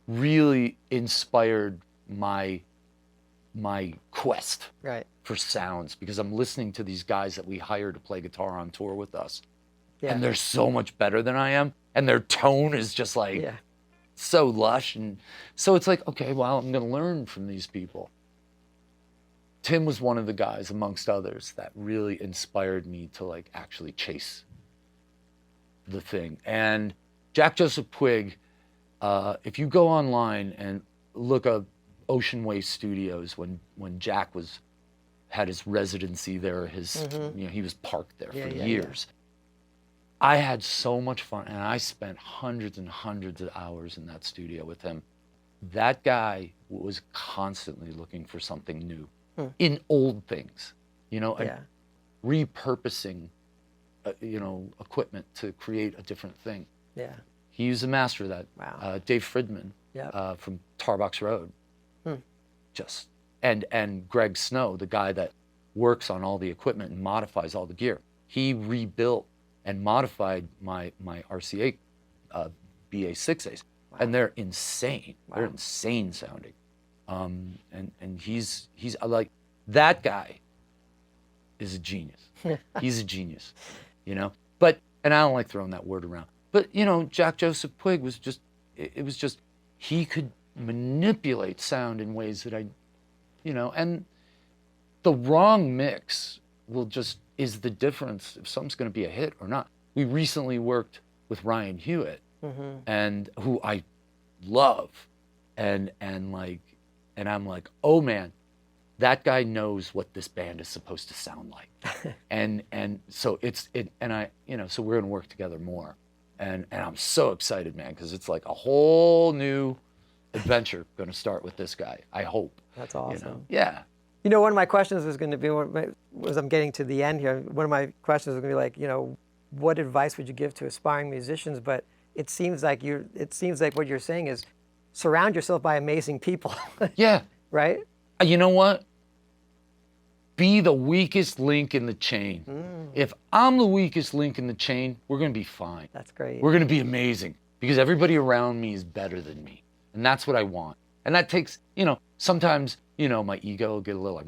really inspired my quest for sounds, because I'm listening to these guys that we hire to play guitar on tour with us. Yeah. And they're so much better than I am, and their tone is just like so lush, and so it's like, okay, well, I'm going to learn from these people. Tim was one of the guys, amongst others, that really inspired me to actually chase the thing. And Jack Joseph Puig, if you go online and look up Ocean Way Studios, when Jack had his residency there, he was parked there for years. Yeah. I had so much fun, and I spent hundreds and hundreds of hours in that studio with him. That guy was constantly looking for something new. In old things, and repurposing equipment to create a different thing. Yeah. He's a master of that. Wow. Dave Fridman from Tarbox Road. Just and Greg Snow, the guy that works on all the equipment and modifies all the gear. He rebuilt and modified my RCA BA6As, and they're insane. Wow. They're insane sounding. And he's like, that guy is a genius. He's a genius, But and I don't like throwing that word around. But Jack Joseph Puig was just, it was just, he could manipulate sound in ways that and the wrong mix is the difference if something's going to be a hit or not. We recently worked with Ryan Hewitt, and who I love, and I'm like, oh man, that guy knows what this band is supposed to sound like, and so so we're going to work together more, and I'm so excited, man, because it's like a whole new adventure going to start with this guy. I hope. That's awesome. Yeah. One of my questions was going to be, as I'm getting to the end here, one of my questions was going to be like, what advice would you give to aspiring musicians? But it seems like what you're saying is surround yourself by amazing people. Yeah. Right? You know what? Be the weakest link in the chain. If I'm the weakest link in the chain, we're going to be fine. That's great. We're going to be amazing because everybody around me is better than me. And that's what I want. And that takes, sometimes, my ego will get a little like,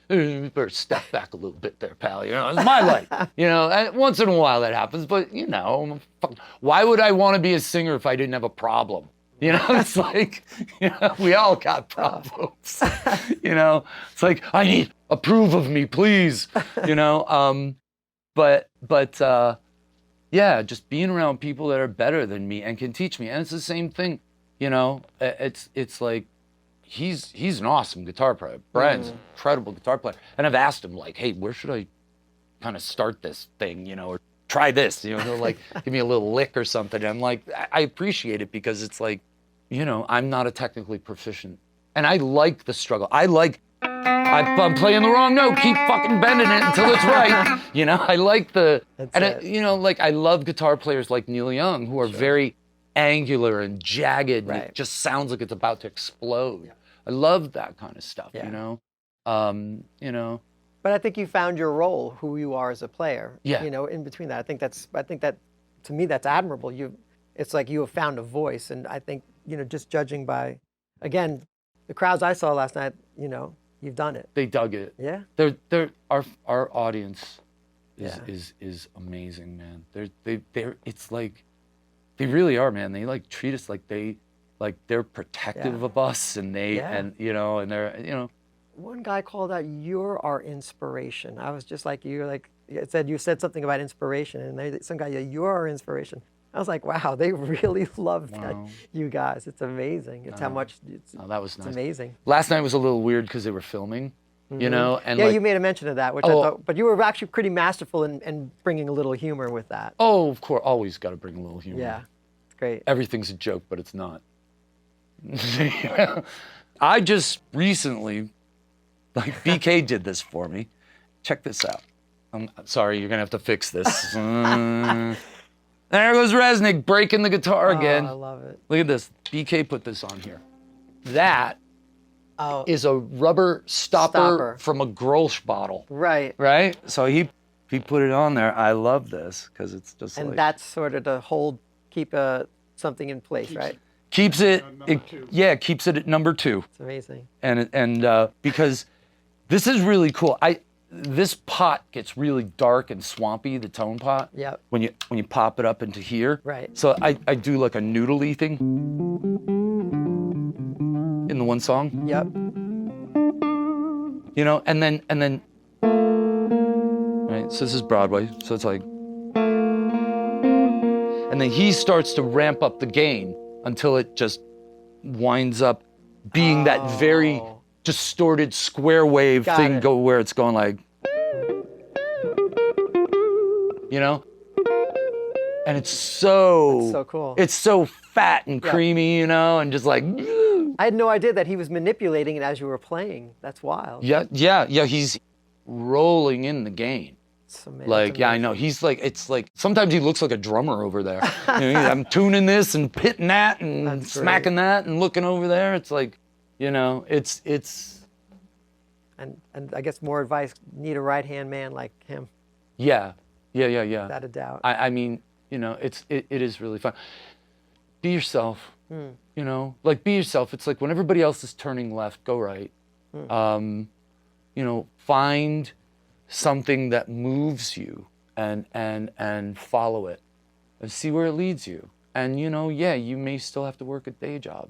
you better step back a little bit there, pal. It's my life. And once in a while that happens. But, why would I want to be a singer if I didn't have a problem? It's like, we all got problems. It's like, I need approve of me, please. But just being around people that are better than me and can teach me. And it's the same thing. It's like he's an awesome guitar player. Brian's an incredible guitar player. And I've asked him like, hey, where should I kind of start this thing, or try this, he'll like give me a little lick or something. And I'm like, I appreciate it because it's like, I'm not a technically proficient. And I like the struggle. I'm playing the wrong note, keep fucking bending it until it's right. I like I love guitar players like Neil Young who are very angular and jagged, and it just sounds like it's about to explode. Yeah. I love that kind of stuff, But I think you found your role, who you are as a player. Yeah. In between that, I think that to me that's admirable. It's like you have found a voice, and I think just judging by, again, the crowds I saw last night, you've done it. They dug it. Yeah. Our audience is amazing, man. It's like. They really are, man. They like treat us like they're protective of us, and and they're One guy called out, "You're our inspiration." I was just like, you said something about inspiration, and some guy, "You're our inspiration." I was like, wow, they really love that, you guys. It's amazing. It's how much that was nice. It's amazing. Last night was a little weird because they were filming. And you made a mention of that, which I thought, but you were actually pretty masterful in bringing a little humor with that. Oh, of course, always got to bring a little humor. Yeah, it's great. Everything's a joke, but it's not. I just recently, BK did this for me. Check this out. I'm sorry, you're gonna have to fix this. There goes Rzeznik breaking the guitar again. I love it. Look at this. BK put this on here. That is a rubber stopper from a Grolsch bottle. Right. Right? So he put it on there. I love this because it's just and that's sort of to keep something in place, right? Keeps it, keeps it at number 2. It's amazing. And because this is really cool. This pot gets really dark and swampy, the tone pot. Yep. When you pop it up into here. Right. So I do like a noodly thing in the one song. Yep. And then right, so this is Broadway, so it's like, and then he starts to ramp up the gain until it just winds up being that very distorted square wave thing where it's going like, and it's so cool. It's so fat and creamy, and just like. I had no idea that he was manipulating it as you were playing. That's wild. Yeah. He's rolling in the gain. So, man, Like, yeah, I know. He's like, it's like, sometimes he looks like a drummer over there. You know, I'm tuning this and hitting that and That's smacking that and looking over there. It's like, you know, it's. And I guess more advice, need a right-hand man like him. Yeah. Without a doubt. I mean, you know, it is really fun. Be yourself, you know, like be yourself. It's like when everybody else is turning left, go right. You know, find something that moves you and follow it and see where it leads you. And, you know, yeah, you may still have to work a day job,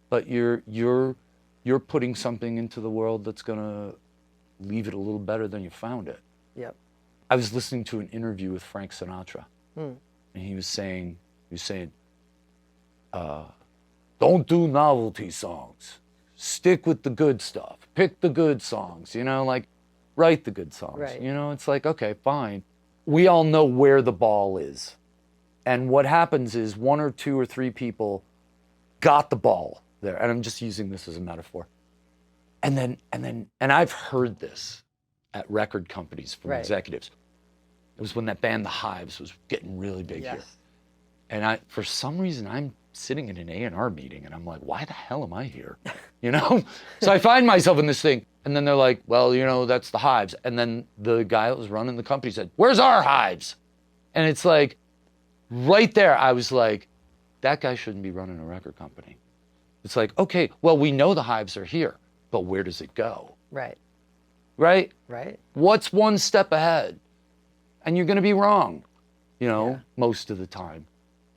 but you're putting something into the world that's going to leave it a little better than you found it. Yep. I was listening to an interview with Frank Sinatra, and he was saying, don't do novelty songs. Stick with the good stuff. Pick the good songs, you know, like write the good songs. Right. You know, it's like, okay, fine. We all know where the ball is. And what happens is 1 or 2 or 3 people got the ball there. And I'm just using this as a metaphor. And I've heard this at record companies from executives. It was when that band, The Hives, was getting really big here. And for some reason, I'm sitting in an A&R meeting and I'm like, why the hell am I here? You know? So I find myself in this thing. And then they're like, well, you know, that's The Hives. And then the guy that was running the company said, where's our Hives? And it's like, right there, I was like, that guy shouldn't be running a record company. It's like, okay, well, we know the Hives are here, but where does it go? Right. Right? Right. What's one step ahead? And you're going to be wrong, you know, most of the time.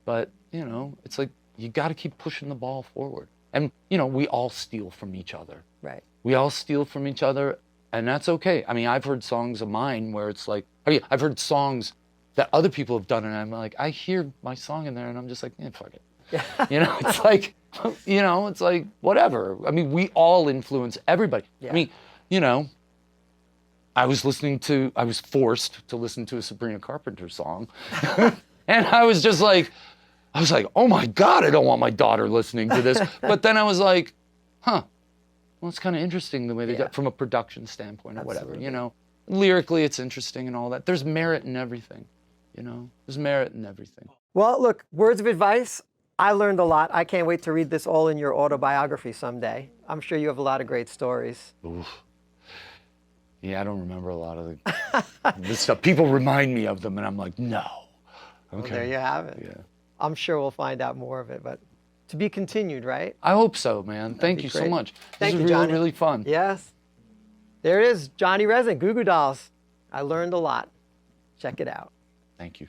But, you know, it's like, you got to keep pushing the ball forward. And, you know, we all steal from each other. Right. We all steal from each other, and that's okay. I mean, I've heard songs of mine where it's like, I mean, I've heard songs that other people have done, and I'm like, I hear my song in there, and I'm just like, fuck it. You know, it's like, you know, it's like, whatever. I mean, we all influence everybody. I mean, you know, I was forced to listen to a Sabrina Carpenter song, and I was like, oh my God, I don't want my daughter listening to this. But then I was like, well, it's kind of interesting the way they got from a production standpoint or whatever, you know. Lyrically, it's interesting and all that. There's merit in everything, you know. There's merit in everything. Well, look, words of advice. I learned a lot. I can't wait to read this all in your autobiography someday. I'm sure you have a lot of great stories. Oof. Yeah, I don't remember a lot of this stuff. People remind me of them, and I'm like, no. Okay. Well, there you have it. Yeah. I'm sure we'll find out more of it, but to be continued, right? I hope so, man. Thank you so much. Thank this you, is really, Johnny. really fun. Yes. There it is, Johnny Rzeznik, Goo Goo Dolls. I learned a lot. Check it out. Thank you.